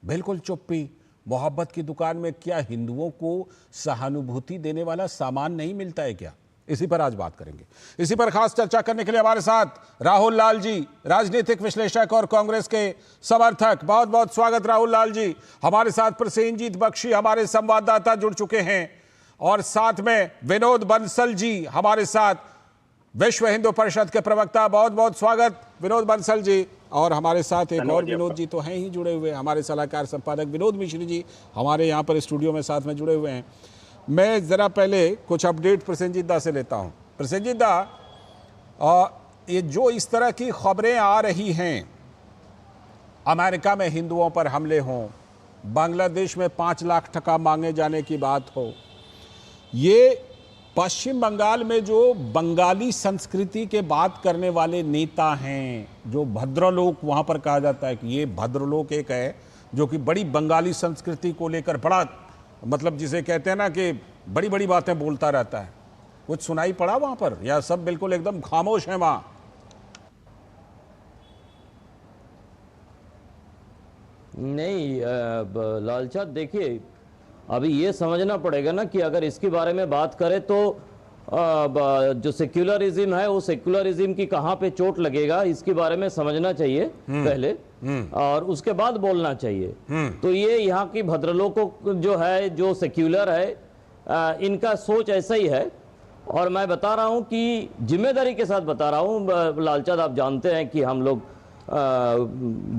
बिल्कुल चुप्पी। मोहब्बत की दुकान में क्या हिंदुओं को सहानुभूति देने वाला सामान नहीं मिलता है क्या? इसी पर आज बात करेंगे। इसी पर खास चर्चा करने के लिए हमारे साथ राहुल लाल जी, राजनीतिक विश्लेषक और कांग्रेस के समर्थक। बहुत बहुत स्वागत राहुल लाल जी। हमारे साथ प्रसेनजीत बख्शी हमारे संवाददाता जुड़ चुके हैं और साथ में विनोद बंसल जी हमारे साथ, विश्व हिंदू परिषद के प्रवक्ता। बहुत बहुत स्वागत विनोद बंसल जी। और हमारे साथ एक और विनोद जी तो हैं ही जुड़े हुए, हमारे सलाहकार संपादक विनोद मिश्री जी हमारे यहाँ पर स्टूडियो में साथ में जुड़े हुए हैं। मैं ज़रा पहले कुछ अपडेट प्रसेनजीत दा से लेता हूँ। प्रसेनजीत दा, ये जो इस तरह की खबरें आ रही हैं, अमेरिका में हिंदुओं पर हमले हों, बांग्लादेश में 5 लाख टका मांगे जाने की बात हो, ये पश्चिम बंगाल में जो बंगाली संस्कृति के बात करने वाले नेता हैं, जो भद्रलोक वहाँ पर कहा जाता है कि ये भद्रलोक एक है जो कि बड़ी बंगाली संस्कृति को लेकर बड़ा, मतलब जिसे कहते हैं ना कि बड़ी बड़ी बातें बोलता रहता है, कुछ सुनाई पड़ा वहाँ पर या सब बिल्कुल एकदम खामोश है वहाँ? नहीं लालचाँद, देखिए अभी ये समझना पड़ेगा ना कि अगर इसके बारे में बात करें तो जो सेक्युलरिज्म है वो सेक्युलरिज्म की कहाँ पे चोट लगेगा इसके बारे में समझना चाहिए पहले और उसके बाद बोलना चाहिए। तो ये यहाँ की भद्रलोक जो है, जो सेक्युलर है, इनका सोच ऐसा ही है। और मैं बता रहा हूँ कि जिम्मेदारी के साथ बता रहा हूँ लालचाँद, आप जानते हैं कि हम लोग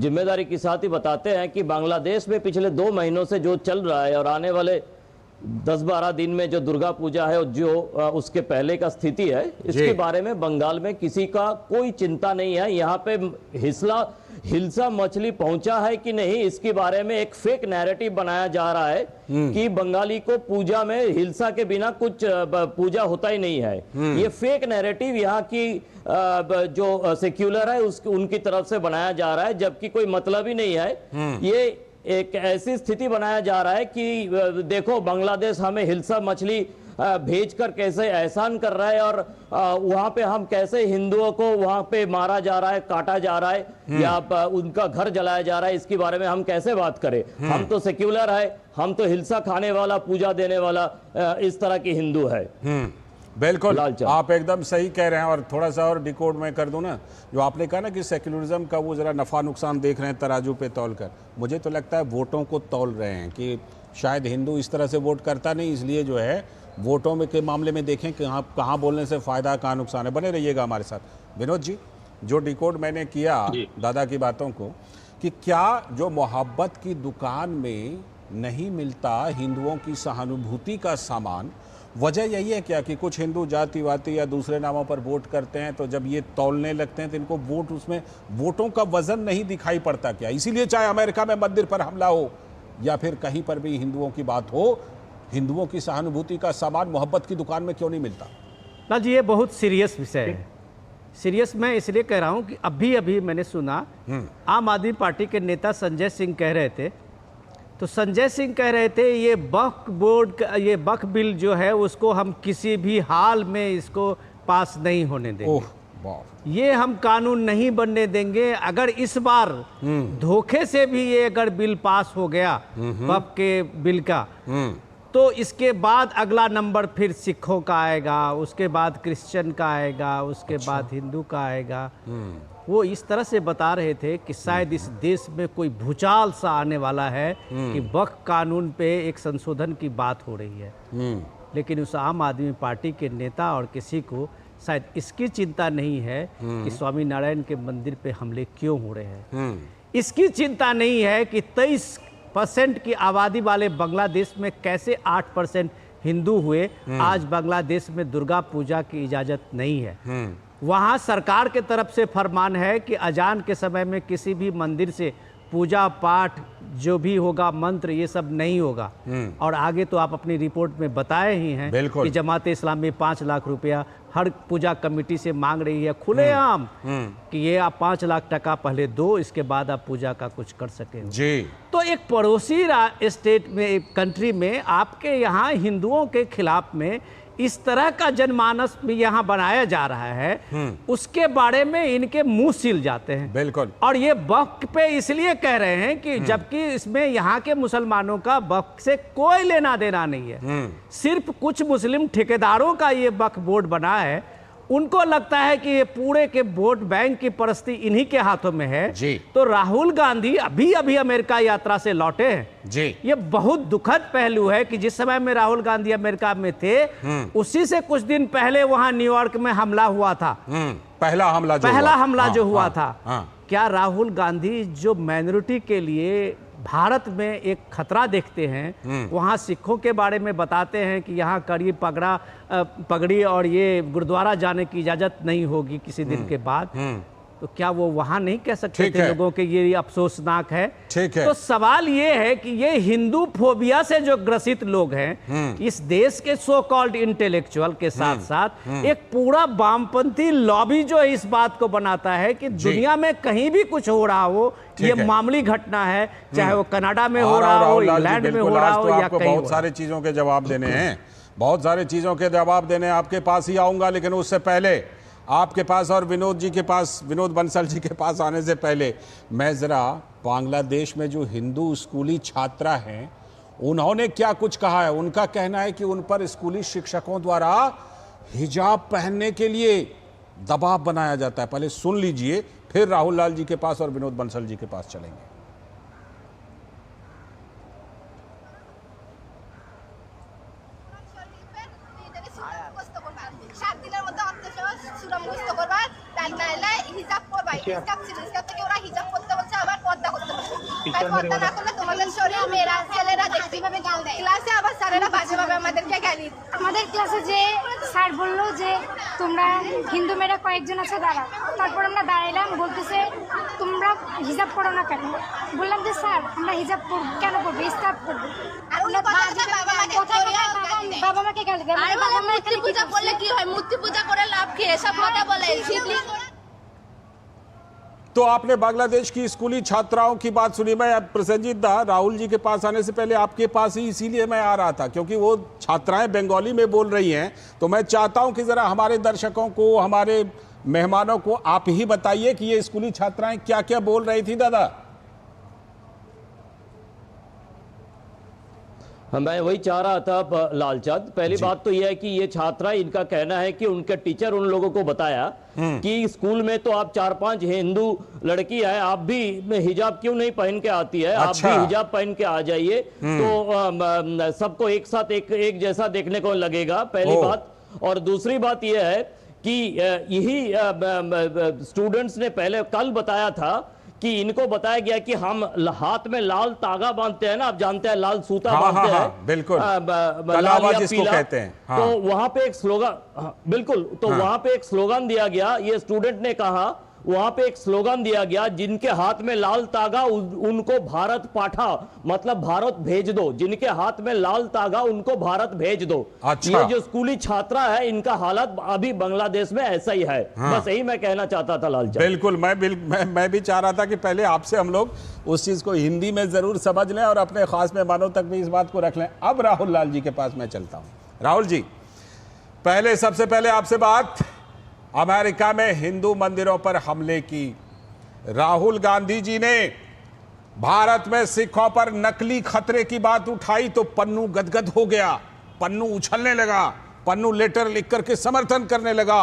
जिम्मेदारी के साथ ही बताते हैं कि बांग्लादेश में पिछले 2 महीनों से जो चल रहा है और आने वाले 10-12 दिन में जो दुर्गा पूजा है और जो उसके पहले का स्थिति है, इसके बारे में बंगाल में किसी का कोई चिंता नहीं है। यहाँ पे हिल्सा मछली पहुंचा है कि नहीं, इसके बारे में एक फेक नैरेटिव बनाया जा रहा है कि बंगाली को पूजा में हिल्सा के बिना कुछ पूजा होता ही नहीं है। ये फेक नैरेटिव यहाँ की जो सेक्युलर है उनकी तरफ से बनाया जा रहा है, जबकि कोई मतलब ही नहीं है। ये एक ऐसी स्थिति बनाया जा रहा है कि देखो बांग्लादेश हमें हिल्सा मछली भेजकर कैसे एहसान कर रहा है और वहां पे हम कैसे हिंदुओं को वहां पे मारा जा रहा है, काटा जा रहा है या उनका घर जलाया जा रहा है, इसके बारे में हम कैसे बात करें? हम तो सेक्युलर है, हम तो हिल्सा खाने वाला, पूजा देने वाला इस तरह की हिंदू है। बिल्कुल आप एकदम सही कह रहे हैं। और थोड़ा सा और डिकोड मैं कर दूं ना, जो आपने कहा ना कि सेक्युलरिज्म का वो ज़रा नफ़ा नुकसान देख रहे हैं तराजू पे तौल कर, मुझे तो लगता है वोटों को तौल रहे हैं कि शायद हिंदू इस तरह से वोट करता नहीं, इसलिए जो है वोटों में के मामले में देखें कि कहाँ बोलने से फ़ायदा, कहाँ नुकसान है। बने रहिएगा हमारे साथ। विनोद जी, जो डिकोड मैंने किया दादा की बातों को, कि क्या जो मोहब्बत की दुकान में नहीं मिलता हिंदुओं की सहानुभूति का सामान, वजह यही है क्या कि कुछ हिंदू जातिवादी या दूसरे नामों पर वोट करते हैं, तो जब ये तौलने लगते हैं तो इनको वोट, उसमें वोटों का वजन नहीं दिखाई पड़ता क्या? इसीलिए चाहे अमेरिका में मंदिर पर हमला हो या फिर कहीं पर भी हिंदुओं की बात हो, हिंदुओं की सहानुभूति का सामान मोहब्बत की दुकान में क्यों नहीं मिलता? ना जी, ये बहुत सीरियस विषय है। सीरियस मैं इसलिए कह रहा हूँ कि अभी मैंने सुना आम आदमी पार्टी के नेता संजय सिंह कह रहे थे, तो संजय सिंह कह रहे थे ये वक्फ बोर्ड, ये वक्फ बिल जो है उसको हम किसी भी हाल में इसको पास नहीं होने देंगे। ये हम कानून नहीं बनने देंगे। अगर इस बार धोखे से भी ये अगर बिल पास हो गया वक्फ के बिल का, तो इसके बाद अगला नंबर फिर सिखों का आएगा, उसके बाद क्रिश्चियन का आएगा, उसके बाद हिंदू का आएगा। वो इस तरह से बता रहे थे कि शायद इस देश में कोई भूचाल सा आने वाला है कि वक्फ कानून पे एक संशोधन की बात हो रही है। लेकिन उस आम आदमी पार्टी के नेता और किसी को शायद इसकी चिंता नहीं है कि स्वामीनारायण के मंदिर पे हमले क्यों हो रहे हैं। इसकी चिंता नहीं है कि 23% की आबादी वाले बांग्लादेश में कैसे 8% हिंदू हुए। आज बांग्लादेश में दुर्गा पूजा की इजाज़त नहीं है। वहाँ सरकार के तरफ से फरमान है कि अजान के समय में किसी भी मंदिर से पूजा पाठ जो भी होगा, मंत्र, ये सब नहीं होगा। और आगे तो आप अपनी रिपोर्ट में बताए ही हैं कि जमात इस्लामी 5 लाख रुपया हर पूजा कमेटी से मांग रही है खुलेआम कि ये आप 5 लाख टका पहले दो, इसके बाद आप पूजा का कुछ कर सकें जी। तो एक पड़ोसी स्टेट में, कंट्री में आपके यहाँ हिंदुओं के खिलाफ में इस तरह का जनमानस भी यहाँ बनाया जा रहा है, उसके बारे में इनके मुंह सिल जाते हैं। बिल्कुल। और ये वक्फ पे इसलिए कह रहे हैं कि जबकि इसमें यहाँ के मुसलमानों का वक्फ से कोई लेना देना नहीं है। सिर्फ कुछ मुस्लिम ठेकेदारों का ये वक्फ बोर्ड बना है। उनको लगता है कि ये पूरे के वोट बैंक की परिस्थिति इन्हीं के हाथों में है जी। तो राहुल गांधी अभी अभी अमेरिका यात्रा से लौटे हैं जी। ये बहुत दुखद पहलू है कि जिस समय में राहुल गांधी अमेरिका में थे, उसी से कुछ दिन पहले वहां न्यूयॉर्क में हमला हुआ था। पहला हमला जो हुआ था। क्या राहुल गांधी जो माइनॉरिटी के लिए भारत में एक खतरा देखते हैं, वहाँ सिखों के बारे में बताते हैं कि यहाँ कड़ी पगड़ी और ये गुरुद्वारा जाने की इजाज़त नहीं होगी किसी दिन के बाद, तो क्या वो वहाँ नहीं कह सकते थे लोगों के ये अफसोसनाक है। ठीक है। तो सवाल ये है कि ये हिंदू फोबिया से जो ग्रसित लोग हैं, इस देश के सो कॉल्ड इंटेलेक्चुअल के साथ साथ एक पूरा वामपंथी लॉबी जो इस बात को बनाता है कि दुनिया में कहीं भी कुछ हो रहा हो, ये मामूली घटना है, चाहे वो कनाडा में हो रहा हो, इंग्लैंड में हो रहा हो या कहीं। बहुत सारे चीजों के जवाब देने हैं, बहुत सारे चीजों के जवाब देने आपके पास ही आऊंगा, लेकिन उससे पहले आपके पास और विनोद जी के पास, विनोद बंसल जी के पास आने से पहले मैं ज़रा बांग्लादेश में जो हिंदू स्कूली छात्रा हैं उन्होंने क्या कुछ कहा है। उनका कहना है कि उन पर स्कूली शिक्षकों द्वारा हिजाब पहनने के लिए दबाव बनाया जाता है। पहले सुन लीजिए, फिर राहुल लाल जी के पास और विनोद बंसल जी के पास चलेंगे। আমাদের ক্লাসে যে স্যার বললো যে তোমরা হিন্দু মেয়েরা কয়েকজন আছে দাঁড়াও, তারপর আমরা দাঁড়াইলাম, বলতেছে তোমরা হিজাব পড়ো না কেন? বললাম যে স্যার আমরা হিজাব কেন পড়বো, স্কার্ফ পড়বো। বাবা মাকে গালি দেয়, মূর্তি পূজা করলে কি হয়, মূর্তি পূজা করে লাভ কি, এসব কথা বলে। तो आपने बांग्लादेश की स्कूली छात्राओं की बात सुनी। मैं प्रसन्नजीत दा, राहुल जी के पास आने से पहले आपके पास ही इसीलिए मैं आ रहा था क्योंकि वो छात्राएं बंगाली में बोल रही हैं, तो मैं चाहता हूं कि ज़रा हमारे दर्शकों को, हमारे मेहमानों को आप ही बताइए कि ये स्कूली छात्राएं क्या क्या बोल रही थी। दादा मैं वही चाह रहा था लालचंद। पहली बात तो यह है कि ये छात्रा, इनका कहना है कि उनके टीचर उन लोगों को बताया कि स्कूल में तो आप 4-5 हिंदू लड़की है, आप भी हिजाब क्यों नहीं पहन के आती है, आप भी हिजाब पहन के आ जाइए तो सबको एक साथ एक जैसा देखने को लगेगा। पहली बात। और दूसरी बात यह है कि यही स्टूडेंट्स ने पहले कल बताया था कि इनको बताया गया कि हम हाथ में लाल तागा बांधते हैं ना, आप जानते हैं लाल सूता बांधते हैं, बिल्कुल लाल या पीला कहते हैं। तो वहां पे एक स्लोगन, बिल्कुल, तो वहां पे एक स्लोगन दिया गया। ये स्टूडेंट ने कहा, वहां पे एक स्लोगन दिया गया, जिनके हाथ में लाल तागा उनको भारत पाठा, मतलब भारत भेज दो, जिनके हाथ में लाल तागा उनको भारत भेज दो। अच्छा। ये जो स्कूली छात्रा है, इनका हालत अभी बांग्लादेश में ऐसा ही है। बस यही मैं कहना चाहता था लालचंद। बिल्कुल, मैं भी चाह रहा था कि पहले आपसे हम लोग उस चीज को हिंदी में जरूर समझ लें और अपने खास मेहमानों तक भी इस बात को रख लें। अब राहुल लाल जी के पास मैं चलता हूं। राहुल जी, सबसे पहले आपसे बात, अमेरिका में हिंदू मंदिरों पर हमले की। राहुल गांधी जी ने भारत में सिखों पर नकली खतरे की बात उठाई तो पन्नू गदगद हो गया, पन्नू उछलने लगा, पन्नू लेटर लिख करके समर्थन करने लगा।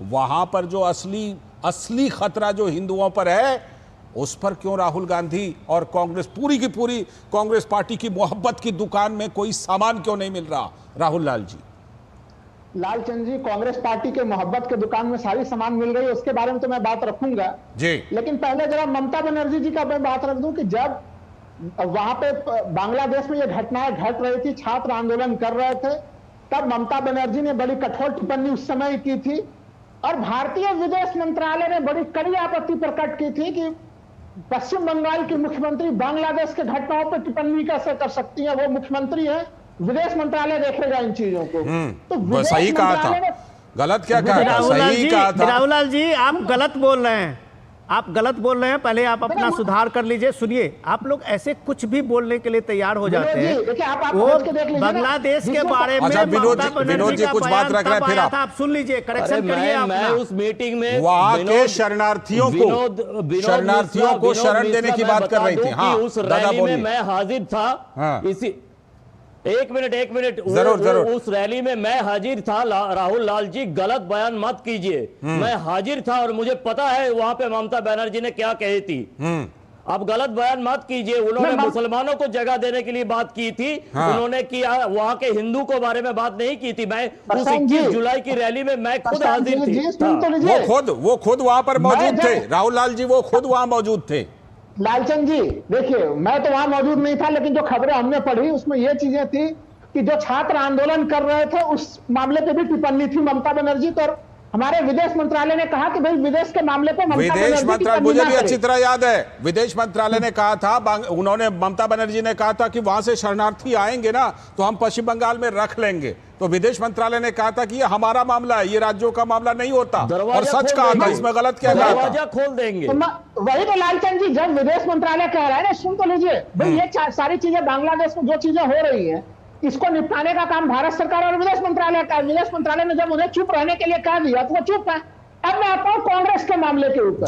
वहां पर जो असली खतरा जो हिंदुओं पर है, उस पर क्यों राहुल गांधी और कांग्रेस, पूरी की पूरी कांग्रेस पार्टी की मोहब्बत की दुकान में कोई सामान क्यों नहीं मिल रहा? राहुल लाल जी, लालचंद जी, कांग्रेस पार्टी के मोहब्बत के दुकान में सारी सामान मिल रही है, उसके बारे में तो मैं बात रखूंगा जी। लेकिन पहले जरा ममता बनर्जी जी का मैं बात रख दूं कि जब वहां पे बांग्लादेश में ये घटनाएं घट रही थी, छात्र आंदोलन कर रहे थे, तब ममता बनर्जी ने बड़ी कठोर टिप्पणी उस समय की थी और भारतीय विदेश मंत्रालय ने बड़ी कड़ी आपत्ति प्रकट की थी कि पश्चिम बंगाल की मुख्यमंत्री बांग्लादेश के घटनाओं पर टिप्पणी कैसे कर सकती है, वो मुख्यमंत्री है, विदेश मंत्रालय देखेगा इन चीजों को। तो सही कहा था, गलत क्या कहा था? सही कहा था। राहुल लाल जी, आप गलत बोल रहे हैं, आप गलत बोल रहे हैं, पहले आप अपना सुधार कर लीजिए। सुनिए, आप लोग ऐसे कुछ भी बोलने के लिए तैयार हो जाते हैं। वो बांग्लादेश के बारे में विनोद जी कुछ बात रख रहे हैं, फिर आप सुन लीजिए, करेक्शन करिए। मैं उस मीटिंग में वहां के शरणार्थियों को शरण देने की बात कर रही थी। हाँ, उस रैली में मैं हाजिर था। इसी एक मिनट जरूर उस रैली में मैं हाजिर था। राहुल लाल जी, गलत बयान मत कीजिए। मैं हाजिर था और मुझे पता है वहां पे ममता बनर्जी ने क्या कही थी। आप गलत बयान मत कीजिए। उन्होंने मुसलमानों को जगह देने के लिए बात की थी। उन्होंने किया, वहां के हिंदू को बारे में बात नहीं की थी। मैं उस 21 जुलाई की रैली में मैं खुद हाजिर थी। वो खुद वहां पर मौजूद थे। राहुल लाल जी वो खुद वहां मौजूद थे। लालचंद जी, देखिए, मैं तो वहां मौजूद नहीं था, लेकिन जो खबरें हमने पढ़ी उसमें ये चीजें थी कि जो छात्र आंदोलन कर रहे थे उस मामले पे भी टिप्पणी थी ममता बनर्जी तो, और हमारे विदेश मंत्रालय ने कहा कि भाई विदेश के मामले पे विदेश मंत्रालय, मुझे भी अच्छी तरह याद है, विदेश मंत्रालय ने कहा था, उन्होंने, ममता बनर्जी ने कहा था कि वहां से शरणार्थी आएंगे ना तो हम पश्चिम बंगाल में रख लेंगे। तो विदेश मंत्रालय ने कहा था कि ये हमारा मामला है, ये राज्यों का मामला नहीं होता, और सच कहा था। इसमें गलत क्या कहा था? खोल देंगे। वही तो लालचंद जी, जब विदेश मंत्रालय कह रहा है ना, सुन तो लीजिए भाई, ये सारी चीजें बांग्लादेश में जो चीजें हो रही है, इसको निपटाने का काम भारत सरकार और विदेश मंत्रालय का। विदेश मंत्रालय ने जब उन्हें चुप रहने के लिए कह दिया तो वो चुप है। अब मैं आता हूं कांग्रेस के मामले के ऊपर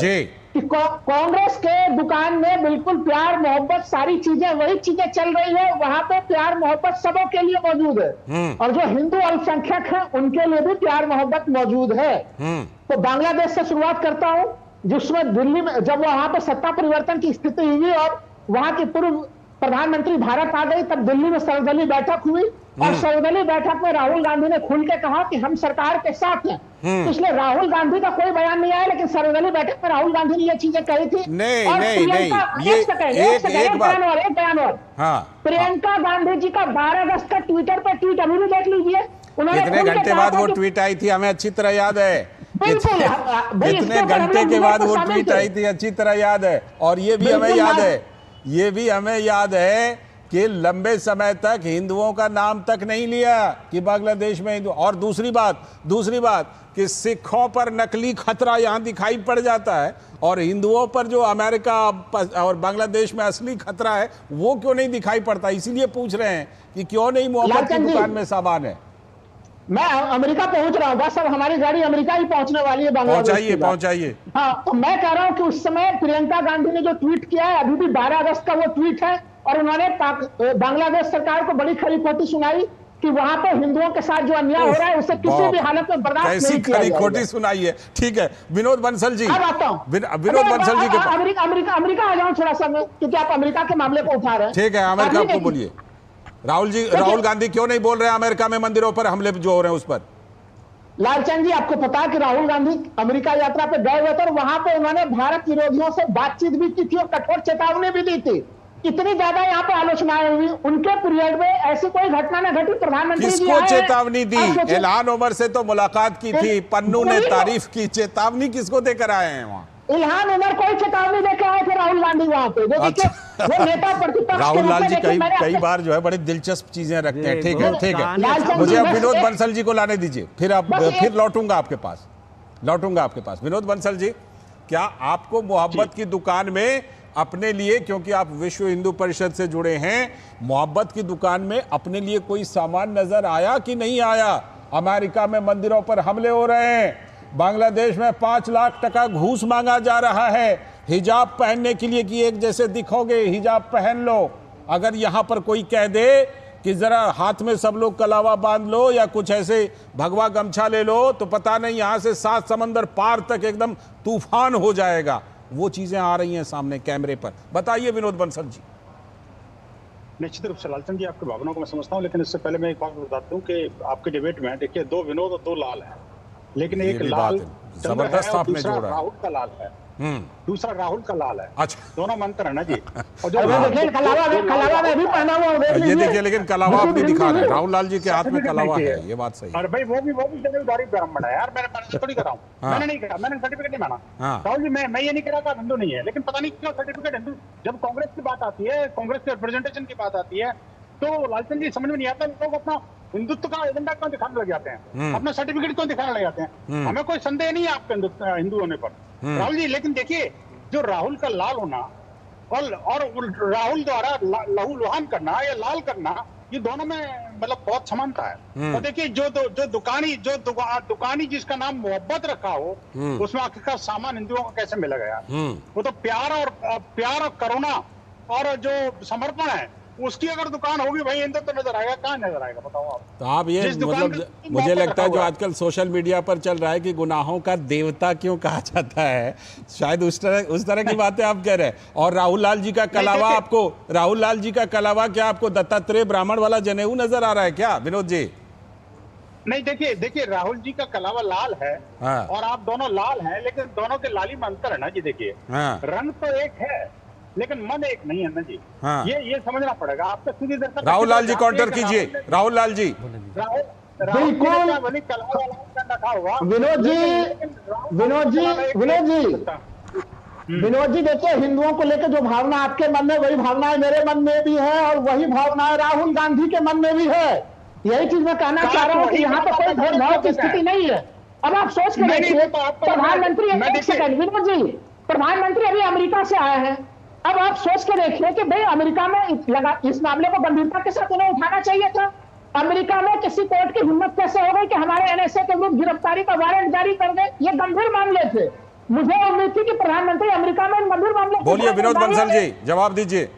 कि कांग्रेस के दुकान में बिल्कुल प्यार मोहब्बत सारी चीजें, वही चीजें चल रही है। वहां पे प्यार मोहब्बत सबों के लिए मौजूद है, और जो हिंदू अल्पसंख्यक हैं उनके लिए भी प्यार मोहब्बत मौजूद है। तो बांग्लादेश से शुरुआत करता हूं, जिसमें दिल्ली में जब वहां पे सत्ता परिवर्तन की स्थिति हुई और वहां की पूर्व प्रधानमंत्री भारत आ गई, तब दिल्ली में सर्वदलीय बैठक हुई और सर्वदलीय बैठक में राहुल गांधी ने खुल के कहा कि हम सरकार के साथ हैं। इसलिए राहुल गांधी का कोई बयान नहीं आया, लेकिन सर्वदलीय बैठक में राहुल गांधी ने ये चीजें कही थी। एक बयान और, प्रियंका गांधी जी का 12 अगस्त का ट्विटर पर ट्वीट अभी भी देख लीजिए। उन्होंने कितने घंटे बाद वो ट्वीट आई थी, हमें अच्छी तरह याद है। कितने घंटे के बाद वो ट्वीट आई थी, अच्छी तरह याद है। और ये भी हमें याद है कि लंबे समय तक हिंदुओं का नाम तक नहीं लिया कि बांग्लादेश में हिंदू। और दूसरी बात कि सिखों पर नकली खतरा यहां दिखाई पड़ जाता है, और हिंदुओं पर जो अमेरिका और बांग्लादेश में असली खतरा है वो क्यों नहीं दिखाई पड़ता। इसीलिए पूछ रहे हैं कि क्यों नहीं मोहब्बत की दुकान में सामान है। मैं अमेरिका पहुंच रहा हूँ, बस अब हमारी गाड़ी अमेरिका ही पहुंचने वाली है। पहुंचाइए। हाँ, तो मैं कह रहा हूँ कि उस समय प्रियंका गांधी ने जो ट्वीट किया है, अभी भी 12 अगस्त का वो ट्वीट है, और उन्होंने बांग्लादेश सरकार को बड़ी खरी खोटी सुनाई कि वहां पे हिंदुओं के साथ जो अन्याय हो रहा है उसे किसी भी हालत में बर्दाश्त नहीं किया जाएगा। खोटी सुनाई है। ठीक है, विनोद बंसल जी, विनोद बंसल जी के अमेरिका आ जाऊं थोड़ा सा मैं, क्योंकि आप अमेरिका के मामले को उठा रहे हैं। ठीक है, अमेरिका को बोलिए। राहुल गांधी क्यों नहीं बोल रहे हैं अमेरिका में मंदिरों पर हमले जो हो रहे हैं उस पर? लालचंद जी, आपको पता है कि राहुल गांधी अमेरिका यात्रा पे गए हुए थे और वहां पे उन्होंने भारत विरोधियों से बातचीत भी की थी और कठोर चेतावनी भी दी थी। इतनी ज्यादा यहाँ पे आलोचनाएं हुई, उनके पीरियड में ऐसी कोई घटना न घटी। प्रधानमंत्री किसको चेतावनी दी? इल्हान उमर से तो मुलाकात की थी, पन्नू ने तारीफ की, चेतावनी किसको देकर आए हैं वहाँ? इल्हान उमर कोई चेतावनी देकर आए थे राहुल गांधी वहां पे। वो नेता प्रतिपक्ष राहुल लाल जी कई बार जो है बड़ी दिलचस्प चीजें रखते हैं। ठीक है, मुझे अब विनोद बंसल जी को लाने दीजिए, फिर लौटूंगा आपके पास। विनोद बंसल जी, क्या आपको मोहब्बत की दुकान में अपने लिए, क्योंकि आप विश्व हिंदू परिषद से जुड़े हैं, मोहब्बत की दुकान में अपने लिए कोई सामान नजर आया कि नहीं आया? अमेरिका में मंदिरों पर हमले हो रहे हैं, बांग्लादेश में 5 लाख टका घूस मांगा जा रहा है हिजाब पहनने के लिए कि एक जैसे दिखोगे, हिजाब पहन लो। अगर यहाँ पर कोई कह दे कि जरा हाथ में सब लोग कलावा बांध लो या कुछ ऐसे भगवा गमछा ले लो, तो पता नहीं यहाँ से 7 समंदर पार तक एकदम तूफान हो जाएगा। वो चीजें आ रही हैं सामने कैमरे पर। बताइए विनोद बंसल जी। निश्चित रूप से लालचंद जी आपकी भावनाओं को मैं समझता हूँ, लेकिन इससे पहले मैं एक बात बताता हूँ कि आपके डिबेट में देखिए 2 विनोद और 2 लाल है, लेकिन एक लाल जबरदस्त आपने जोड़ा, राहुल का लाल है, दूसरा राहुल का लाल है। अच्छा, दोनों मंत्र है ना जी। और जो कलावा में भी पहना हुआ ये देखिए, लेकिन कलावा आप भी दिखा रहे हैं, राहुल लाल जी के हाथ में कलावा है, ये बात सही है। और भाई वो भी जमींदारी ब्राह्मण है यार, मैंने थोड़ी कर रहा हूँ, मैंने नहीं कहा, मैंने सर्टिफिकेट नहीं माना। राहुल जी मैं ये नहीं कह रहा था हिंदू नहीं है, लेकिन पता नहीं क्यों सर्टिफिकेट हिंदू, जब कांग्रेस की बात आती है, कांग्रेस के रिप्रेजेंटेशन की बात आती है, तो लालचंद जी समझ में नहीं आता लोग अपना हिंदुत्व का एजेंडा क्यों दिखाने लग जाते हैं, अपना सर्टिफिकेट क्यों दिखाने लग जाते हैं। हमें कोई संदेह नहीं है आपके हिंदू होने पर राहुल जी, लेकिन देखिए जो राहुल का लाल होना और राहुल द्वारा लहू लुहान करना या लाल करना, ये दोनों में मतलब बहुत समानता है। और देखिए जो दुकानी जिसका नाम मोहब्बत रखा हो, उसमें आखिरकार सामान हिंदुओं को कैसे मिला गया। वो तो प्यार और करुणा और जो समर्पण है उसकी अगर दुकान होगी भाई हिंदू तो नजर आएगा, कहाँ नजर आएगा बताओ आप। तो आप ये मतलब मुझे लगता है जो आजकल सोशल मीडिया पर चल रहा है कि गुनाहों का देवता क्यों कहा जाता है, शायद उस तरह की बातें आप कह रहे हैं। और राहुल लाल जी का कलावा क्या आपको दत्तात्रेय ब्राह्मण वाला जनेऊ नजर आ रहा है क्या विनोद जी? नहीं, देखिए राहुल जी का कलावा लाल है और आप दोनों लाल हैं, लेकिन दोनों के लाली में अंतर है ना जी। देखिए रंग तो एक है लेकिन मन एक नहीं है ना जी। ये समझना पड़ेगा आपको। सीधी दर्शक राहुल लाल जी काउंटर कीजिए। राहुल लाल जी विनोद जी देखिए, हिंदुओं को लेकर जो भावना आपके मन में, वही भावनाएं मेरे मन में भी है और वही भावनाएं राहुल गांधी के मन में भी है। यही चीज मैं कहना चाह रहा हूँ कि यहाँ पर कोई भेदभाव की स्थिति नहीं है। अब आप सोच के देखिए, प्रधानमंत्री, एक सेकंड विनोद जी, प्रधानमंत्री अभी अमेरिका से आए हैं। अब आप सोच के देखिए कि भाई अमेरिका में इस मामले को गंभीरता के साथ उन्हें उठाना चाहिए था। अमेरिका में किसी कोर्ट की हिम्मत कैसे हो गई कि हमारे एनएसए के विरुद्ध गिरफ्तारी का वारंट जारी कर दे। ये गंभीर मामले थे। मुझे उम्मीद थी कि प्रधानमंत्री अमेरिका में गंभीर मामले। बोलिए विनोद बंसल जी, जवाब दीजिए।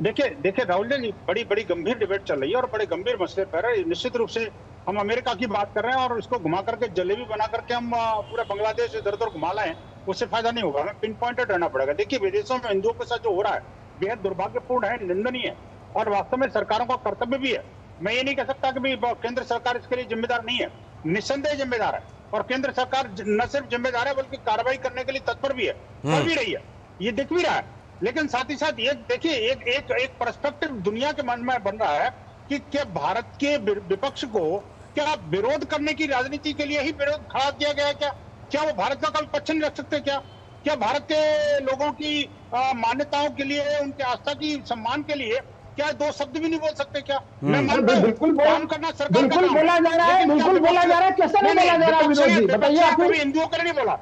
देखिए राहुल जी, बड़ी गंभीर डिबेट चल रही है और बड़े गंभीर मसले पर। निश्चित रूप से हम अमेरिका की बात कर रहे हैं और इसको घुमा करके जलेबी बना करके हम पूरा बांग्लादेश इधर उधर घुमा लाएं, उससे फायदा नहीं होगा। हमें पिन पॉइंटेड रहना पड़ेगा। देखिए विदेशों में हिंदुओं के साथ जो हो रहा है बेहद दुर्भाग्यपूर्ण है, निंदनीय है और वास्तव में सरकारों का कर्तव्य भी है। मैं ये नहीं कह सकता कि केंद्र सरकार इसके लिए जिम्मेदार नहीं है, निस्संदेह जिम्मेदार है। और केंद्र सरकार न सिर्फ जिम्मेदार है बल्कि कार्रवाई करने के लिए तत्पर भी है, कर भी रही है, ये दिख भी रहा है। लेकिन साथ ही साथ ये देखिए एक पर्सपेक्टिव दुनिया के मन में बन रहा है कि क्या भारत के विपक्ष को क्या विरोध करने की राजनीति के लिए ही विरोध खड़ा किया गया है? क्या वो भारत का कल पक्ष नहीं रख सकते? क्या भारत के लोगों की मान्यताओं के लिए, उनके आस्था की सम्मान के लिए क्या 2 शब्द भी नहीं बोल सकते? क्या मैं मानता हूं काम करना सरकार का काम, बोला जा रहा है, बिल्कुल बोला जा रहा है। कैसे नहीं बोला जा रहा है विनोद जी, बताइए आप। हिंदुओं के लिए नहीं बोला।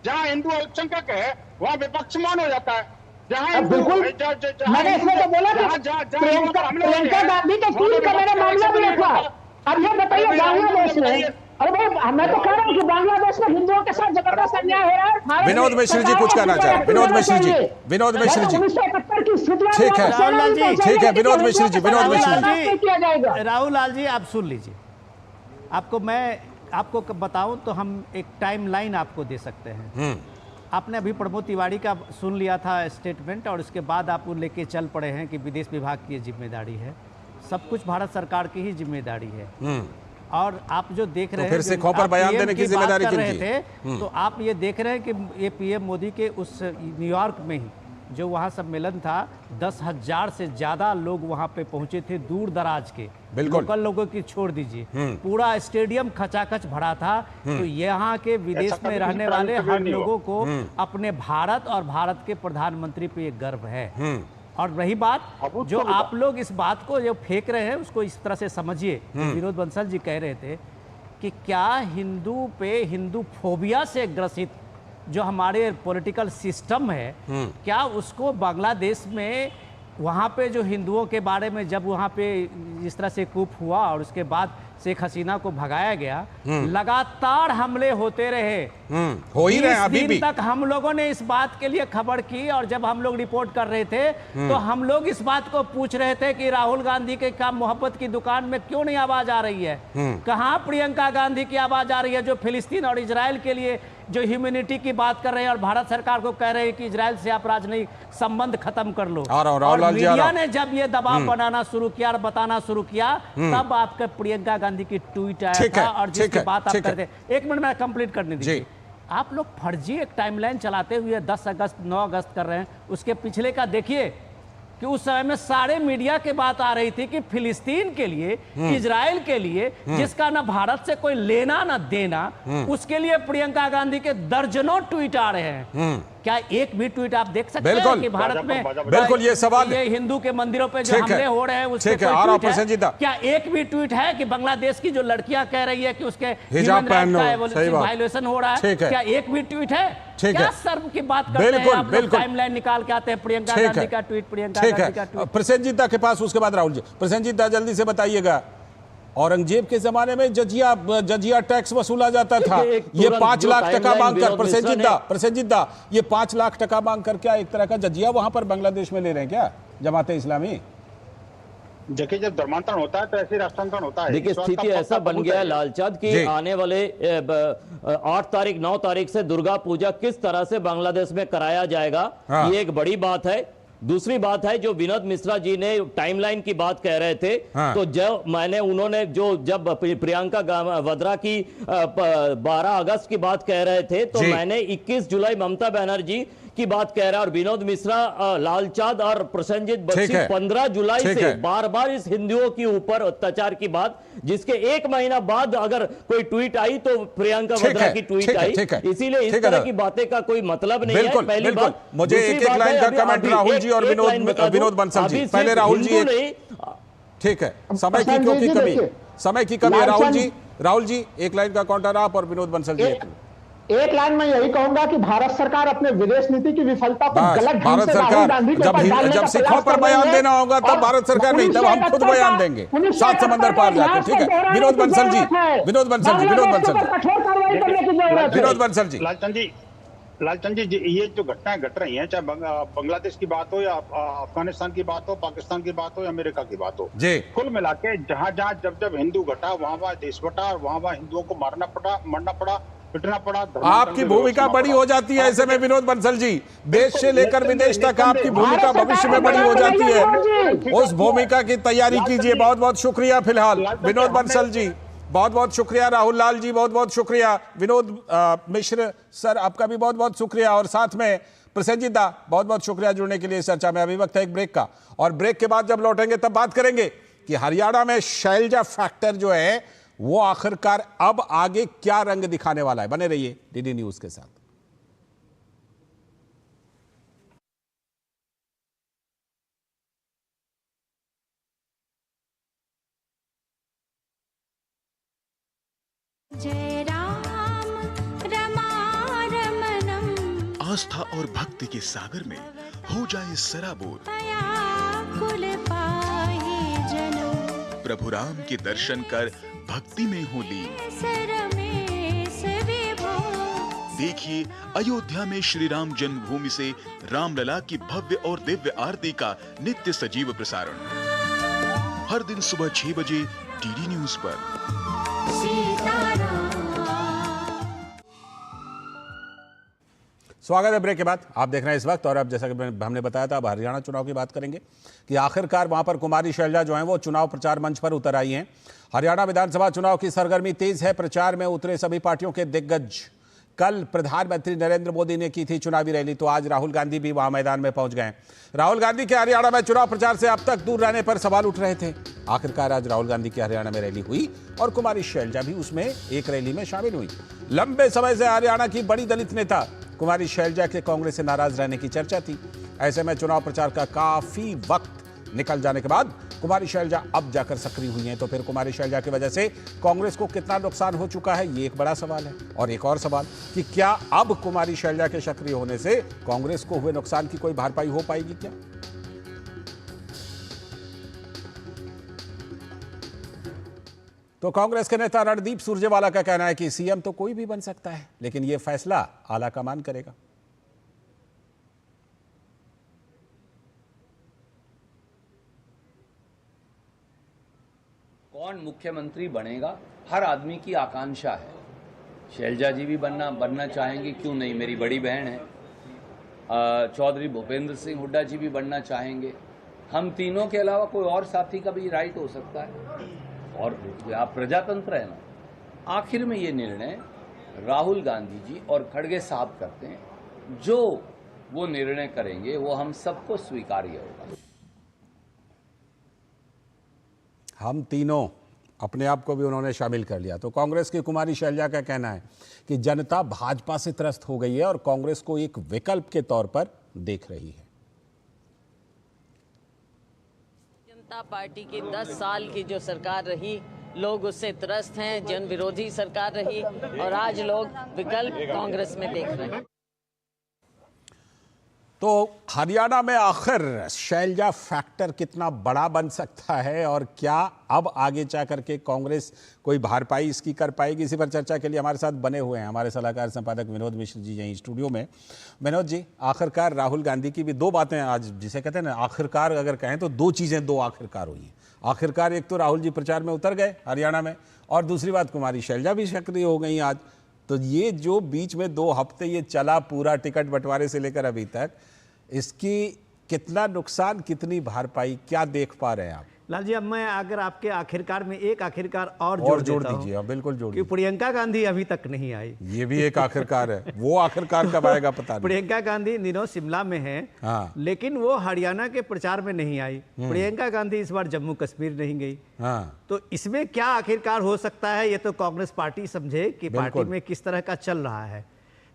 जहाँ हिंदू अल्पसंख्यक है वहाँ विपक्ष मान हो जाता है। बिल्कुल, मैंने इसमें तो बोला कि प्रियंका गांधी के टीम का मैंने मामला भी रखा। अब ये बताइए बांग्लादेश में, अरे भाई मैं तो कह रहा हूँ कि बांग्लादेश में हिंदुओं के साथ जबरदस्त अन्याय हो रहा है। विनोद मिश्र जी कुछ कहना चाह रहे हैं। विनोद मिश्र जी 1971 की स्थिति ठीक है, ठीक है विनोद मिश्र जी, राहुल लाल जी आप सुन लीजिए। आपको बताऊं तो हम एक टाइम लाइन आपको दे सकते हैं। आपने अभी प्रमोद तिवारी का सुन लिया था स्टेटमेंट और उसके बाद आप वो लेके चल पड़े हैं कि विदेश विभाग की जिम्मेदारी है। सब कुछ भारत सरकार की ही जिम्मेदारी है। और आप जो देख रहे हैं, फिर से खोपर बयान देने की जिम्मेदारी किनकी थे, तो आप ये देख रहे हैं कि ये पीएम मोदी के उस न्यूयॉर्क में ही जो वहाँ सम्मेलन था, 10,000 से ज़्यादा लोग वहाँ पे पहुँचे थे, दूर दराज के, लोकल लोगों की छोड़ दीजिए, पूरा स्टेडियम खचाखच भरा था। तो यहाँ के विदेश में रहने वाले हर लोगों को अपने भारत और भारत के प्रधानमंत्री पे गर्व है। और रही बात जो आप लोग इस बात को जो फेंक रहे हैं उसको इस तरह से समझिए। विनोद बंसल जी कह रहे थे कि क्या हिंदू पे हिंदू फोबिया से ग्रसित जो हमारे पॉलिटिकल सिस्टम है, क्या उसको बांग्लादेश में वहाँ पे जो हिंदुओं के बारे में जब वहाँ पे इस तरह से कूप हुआ और उसके बाद शेख हसीना को भगाया गया, लगातार हमले होते रहे। हो ही रहे अभी भी। तक हम लोगों ने इस बात के लिए खबर की और जब हम लोग रिपोर्ट कर रहे थे तो हम लोग इस बात को पूछ रहे थे कि राहुल गांधी के काम मोहब्बत की दुकान में क्यों नहीं आवाज आ रही है, कहां प्रियंका गांधी की आवाज आ रही है जो फिलिस्तीन और इजराइल के लिए जो ह्यूमैनिटी की बात कर रहे हैं और भारत सरकार को कह रहे हैं कि इजराइल से आप राजनयिक संबंध खत्म कर लो। और मीडिया ने जब ये दबाव बनाना शुरू किया और बताना शुरू किया तब आपके प्रियंका गांधी की ट्वीट आया था और जिसकी बात आप करते। एक मिनट में कंप्लीट करने दीजिए। आप लोग फर्जी एक टाइमलाइन चलाते हुए 10 अगस्त 9 अगस्त कर रहे हैं, उसके पिछले का देखिए कि उस समय में सारे मीडिया के बात आ रही थी कि फिलिस्तीन के लिए, इजराइल के लिए, जिसका ना भारत से कोई लेना ना देना, उसके लिए प्रियंका गांधी के दर्जनों ट्वीट आ रहे हैं। क्या एक भी ट्वीट आप देख सकते हैं कि भारत में बिल्कुल ये सवाल ये हिंदू के मंदिरों पे जो हमले हो रहे हैं उसके कोई ट्वीट है? क्या एक भी ट्वीट है कि बांग्लादेश की जो लड़कियां कह रही है कि उसके ह्यूमन राइट्स का वायलेशन हो रहा है, क्या एक भी ट्वीट है? क्या शर्म की बात करते हैं आप लोग? टाइमलाइन निकाल के आते हैं प्रियंका गांधी का ट्वीट, प्रियंका गांधी का ट्वीट। प्रसेनजीत के पास, उसके बाद राहुल जी। प्रसेनजीत जल्दी से बताइएगा, औरंगजेब के जमाने में जजिया टैक्स वसूला जाता था, ये 5 लाख टका मांगकर, प्रसेनजीत दा ये 5 लाख टका मांगकर क्या एक तरह का जजिया वहां पर बांग्लादेश में ले रहे हैं क्या जमाते इस्लामी? देखिए जब धर्मांतरण होता है तो ऐसे राष्ट्रांतरण होता है। देखिए स्थिति ऐसा बन गया है लालचंद कि आने वाले 8 तारीख 9 तारीख से दुर्गा पूजा किस तरह से बांग्लादेश में कराया जाएगा, ये एक बड़ी बात है। दूसरी बात है जो विनोद मिश्रा जी ने टाइमलाइन की बात कह रहे थे, तो उन्होंने जब प्रियंका वड्रा की 12 अगस्त की बात कह रहे थे तो मैंने 21 जुलाई ममता बनर्जी की बात कह रहा है और विनोद मिश्रा, लालचंद और प्रसेनजीत बख्शी 15 जुलाई से बार बार इस हिंदुओं के ऊपर अत्याचार की बात, जिसके 1 महीना बाद अगर कोई ट्वीट आई तो प्रियंका वड्रा की ट्वीट आई। इसीलिए इस तरह की बातें का कोई मतलब नहीं है। पहली बात, मुझे एक लाइन का कमेंट राहुल जी और विनोद बंसल जी। पहले राहुल जी, ठीक है, समय की क्योंकि कमी, समय की कमी है। राहुल जी एक लाइन का काउंटर आप और विनोद बंसल जी एक लाइन में यही कहूंगा कि भारत सरकार अपने विदेश नीति की विफलता को गलत ढंग से राहुल गांधी के ऊपर डालने जब सिखों पर बयान देना होगा तब भारत सरकार नहीं, तब हम खुद बयान देंगे 7 समंदर पार जाके। ठीक है, विनोद बंसल जी। लालचंद जी, ये जो घटनाएं घट रही हैं, चाहे बांग्लादेश की बात हो या अफगानिस्तान की बात हो, पाकिस्तान की बात हो या अमेरिका की बात हो, कुल मिला के जहां जब हिंदू घटा वहां देश बटा और वहां हिंदुओं को मरना पड़ा, पिटना पड़ा। आपकी भूमिका बड़ी हो जाती है ऐसे में विनोद बंसल जी, देश से लेकर विदेश तक आपकी भूमिका भविष्य में बड़ी हो जाती है, उस भूमिका की तैयारी कीजिए। बहुत बहुत शुक्रिया फिलहाल विनोद बंसल जी, बहुत बहुत शुक्रिया राहुल लाल जी, बहुत बहुत शुक्रिया विनोद मिश्र सर, आपका भी बहुत बहुत शुक्रिया, और साथ में प्रसेनजीत दा बहुत बहुत शुक्रिया जुड़ने के लिए इस चर्चा में। अभी वक्त है एक ब्रेक का, और ब्रेक के बाद जब लौटेंगे तब बात करेंगे कि हरियाणा में शैलजा फैक्टर जो है वो आखिरकार अब आगे क्या रंग दिखाने वाला है। बने रहिए डीडी न्यूज के साथ। जय राम रमारमणम, आस्था और भक्ति के सागर में हो जाए सराबोर, कुल पाए जन्म, प्रभु राम के दर्शन कर भक्ति में हो लीन। देखिए अयोध्या में श्री राम जन्मभूमि से रामलला की भव्य और दिव्य आरती का नित्य सजीव प्रसारण हर दिन सुबह 6 बजे डीडी न्यूज पर। स्वागत है ब्रेक के बाद, आप देख रहे हैं इस वक्त। और अब जैसा कि हमने बताया था, अब हरियाणा चुनाव की बात करेंगे कि आखिरकार वहां पर कुमारी शैलजा जो हैं वो चुनाव प्रचार मंच पर उतर आई हैं। हरियाणा विधानसभा चुनाव की सरगर्मी तेज है, प्रचार में उतरे सभी पार्टियों के दिग्गज। कल प्रधानमंत्री नरेंद्र मोदी ने की थी चुनावी रैली, तो आज राहुल गांधी भी वहां मैदान में पहुंच गए। राहुल गांधी के हरियाणा में चुनाव प्रचार से अब तक दूर रहने पर सवाल उठ रहे थे। आखिरकार आज राहुल गांधी की हरियाणा में रैली हुई और कुमारी शैलजा भी उसमें एक रैली में शामिल हुई। लंबे समय से हरियाणा की बड़ी दलित नेता कुमारी शैलजा के कांग्रेस से नाराज रहने की चर्चा थी। ऐसे में चुनाव प्रचार का काफी वक्त निकल जाने के बाद कुमारी शैलजा अब जाकर सक्रिय हुई हैं। तो फिर कुमारी शैलजा की वजह से कांग्रेस को कितना नुकसान हो चुका है, ये एक बड़ा सवाल है। और एक और सवाल कि क्या अब कुमारी शैलजा के सक्रिय होने से कांग्रेस को हुए नुकसान की कोई भरपाई हो पाएगी क्या? तो कांग्रेस के नेता रणदीप सुरजेवाला का कहना है कि सीएम तो कोई भी बन सकता है, लेकिन यह फैसला आलाकमान करेगा। कौन मुख्यमंत्री बनेगा, हर आदमी की आकांक्षा है। शैलजा जी भी बनना चाहेंगे, क्यों नहीं, मेरी बड़ी बहन है। चौधरी भूपेंद्र सिंह हुड्डा जी भी बनना चाहेंगे। हम तीनों के अलावा कोई और साथी का भी राइट हो सकता है, और आप प्रजातंत्र है ना। आखिर में ये निर्णय राहुल गांधी जी और खड़गे साहब करते हैं। जो वो निर्णय करेंगे वो हम सबको स्वीकार्य होगा। हम तीनों, अपने आप को भी उन्होंने शामिल कर लिया। तो कांग्रेस की कुमारी शैलजा का कहना है कि जनता भाजपा से त्रस्त हो गई है और कांग्रेस को एक विकल्प के तौर पर देख रही है। जनता पार्टी की 10 साल की जो सरकार रही, लोग उससे त्रस्त हैं, जन विरोधी सरकार रही, और आज लोग विकल्प कांग्रेस में देख रहे हैं। तो हरियाणा में आखिर शैलजा फैक्टर कितना बड़ा बन सकता है और क्या अब आगे जा करके कांग्रेस कोई भारपाई इसकी कर पाएगी, इसी पर चर्चा के लिए हमारे साथ बने हुए हैं हमारे सलाहकार संपादक विनोद मिश्र जी यहीं स्टूडियो में। विनोद जी, आखिरकार राहुल गांधी की भी दो बातें आज, जिसे कहते हैं ना आखिरकार अगर कहें तो दो चीज़ें दो आखिरकार हुई हैं। आखिरकार एक तो राहुल जी प्रचार में उतर गए हरियाणा में, और दूसरी बात कुमारी शैलजा भी सक्रिय हो गई आज। तो ये जो बीच में 2 हफ्ते ये चला पूरा टिकट बंटवारे से लेकर अभी तक, इसकी कितना नुकसान, कितनी भरपाई, क्या देख पा रहे हैं आप? लाल जी, अब मैं अगर आपके आखिरकार में एक आखिरकार और जोड़ दीजिए। बिल्कुल जोड़ दीजिए। प्रियंका गांधी अभी तक नहीं आई, ये भी एक आखिरकार है। वो आखिरकार कब आएगा पता नहीं। प्रियंका गांधी दिनों शिमला में है, हाँ। लेकिन वो हरियाणा के प्रचार में नहीं आई। प्रियंका गांधी इस बार जम्मू कश्मीर नहीं गई। हाँ। तो इसमें क्या आखिरकार हो सकता है, ये तो कांग्रेस पार्टी समझे कि पार्टी में किस तरह का चल रहा है।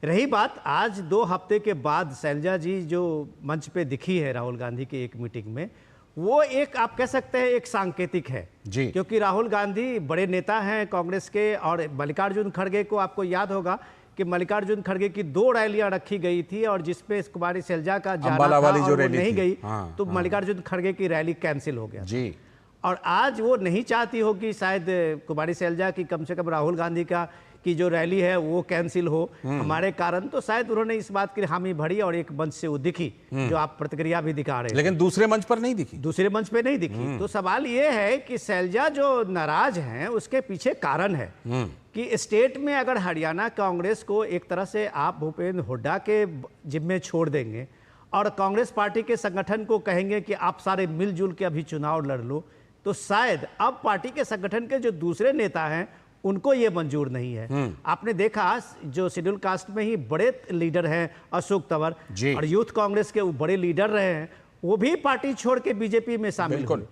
रही बात आज 2 हफ्ते के बाद शैलजा जी जो मंच पे दिखी है राहुल गांधी की एक मीटिंग में, वो एक आप कह सकते हैं एक सांकेतिक है जी। क्योंकि राहुल गांधी बड़े नेता हैं कांग्रेस के, और मल्लिकार्जुन खड़गे को आपको याद होगा कि मल्लिकार्जुन खड़गे की 2 रैलियां रखी गई थी और जिसपे कुमारी शैलजा का जाना था और वो नहीं गई। हाँ, तो मल्लिकार्जुन खड़गे की रैली कैंसिल हो गया जी। और आज वो नहीं चाहती हो कि शायद कुमारी शैलजा की कम से कम राहुल गांधी की जो रैली है वो कैंसिल हो हमारे कारण। तो शायद उन्होंने इस बात की हामी भरी और एक मंच से वो दिखी, जो आप प्रतिक्रिया भी दिखा रहे हैं। लेकिन दूसरे मंच पर नहीं दिखी। दूसरे मंच पे नहीं दिखी। तो सवाल ये है कि शैलजा जो नाराज हैं उसके पीछे कारण है कि स्टेट में अगर हरियाणा कांग्रेस को एक तरह से आप भूपेंद्र हुड्डा के जिम्मे छोड़ देंगे और कांग्रेस पार्टी के संगठन को कहेंगे कि आप सारे मिलजुल के अभी चुनाव लड़ लो, तो शायद अब पार्टी के संगठन के जो दूसरे नेता हैं उनको ये मंजूर नहीं है। आपने देखा जो शेड्यूल कास्ट में ही बड़े लीडर हैं अशोक तंवर, और यूथ कांग्रेस के बड़े लीडर रहे हैं, वो भी पार्टी छोड़ के बीजेपी में शामिल हुए।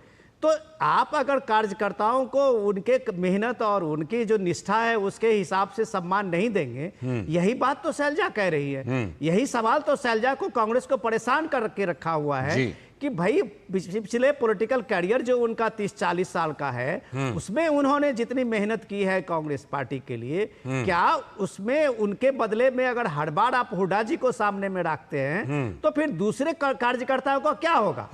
तो आप अगर कार्यकर्ताओं को उनके मेहनत और उनकी जो निष्ठा है उसके हिसाब से सम्मान नहीं देंगे, यही बात तो शैलजा कह रही है। यही सवाल तो शैलजा को कांग्रेस को परेशान करके रखा हुआ है कि भाई पिछले पॉलिटिकल कैरियर जो उनका 30-40 साल का है, उसमें उन्होंने जितनी मेहनत की है कांग्रेस पार्टी के लिए, क्या उसमें उनके बदले में अगर हर बार आप हुड्डा जी को सामने में रखते हैं तो फिर दूसरे कार्यकर्ताओं का क्या होगा?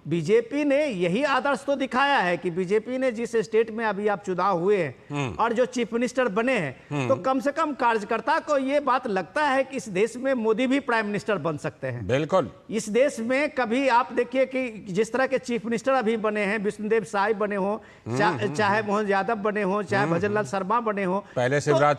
बीजेपी ने यही आदर्श तो दिखाया है कि बीजेपी ने जिस स्टेट में अभी आप चुनाव हुए हैं और जो चीफ मिनिस्टर बने हैं, तो कम से कम कार्यकर्ता को यह बात लगता है कि इस देश में मोदी भी प्राइम मिनिस्टर बन सकते हैं। बिल्कुल। इस देश में कभी आप देखिए कि जिस तरह के चीफ मिनिस्टर अभी बने हैं, विष्णुदेव साय बने हो, चाहे मोहन यादव बने हो, चाहे भजनलाल शर्मा बने हो, पहले शिवराज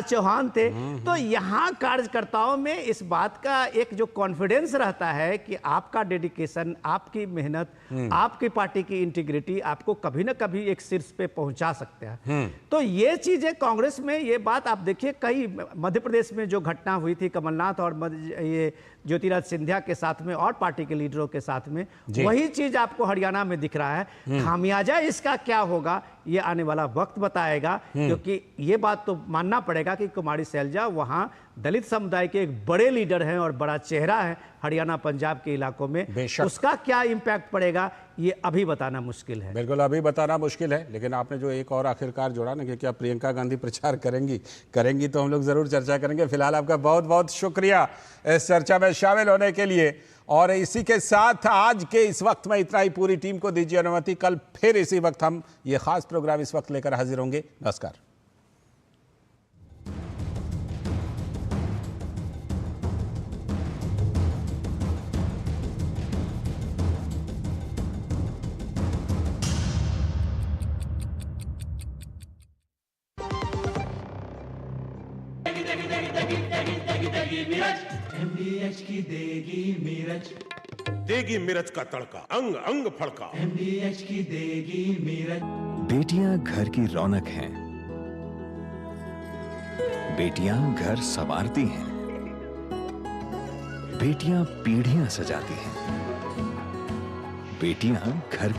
चौहान थे। तो यहाँ कार्यकर्ताओं में इस बात का एक जो कॉन्फिडेंस रहता है कि आपका डेडिकेशन, आपकी मेहनत, आपकी पार्टी की इंटीग्रिटी आपको कभी ना कभी एक शीर्ष पे पहुंचा सकते हैं। तो ये चीजें कांग्रेस में, ये बात आप देखिए कई मध्य प्रदेश में जो घटना हुई थी कमलनाथ और ये ज्योतिराज सिंधिया के साथ में और पार्टी के लीडरों के साथ में, वही चीज आपको हरियाणा में दिख रहा है। खामियाजा इसका क्या होगा ये आने वाला वक्त बताएगा, क्योंकि ये बात तो मानना पड़ेगा कि कुमारी शैलजा वहां दलित समुदाय के एक बड़े लीडर हैं और बड़ा चेहरा है हरियाणा पंजाब के इलाकों में। उसका क्या इंपैक्ट पड़ेगा ये अभी बताना मुश्किल है। बिल्कुल अभी बताना मुश्किल है, लेकिन आपने जो एक और आखिरकार जोड़ा ना कि क्या प्रियंका गांधी प्रचार करेंगी तो हम लोग ज़रूर चर्चा करेंगे। फिलहाल आपका बहुत बहुत शुक्रिया इस चर्चा में शामिल होने के लिए। और इसी के साथ आज के इस वक्त में इतना ही। पूरी टीम को दीजिए अनुमति, कल फिर इसी वक्त हम ये खास प्रोग्राम इस वक्त लेकर हाजिर होंगे। नमस्कार। MDH की देगी मिर्च, देगी मिर्च का तड़का, अंग अंग फड़का। MDH की देगी मिर्च। बेटियां घर की रौनक हैं, बेटियां घर संवारती हैं, बेटियां पीढ़ियां सजाती हैं, बेटियां घर की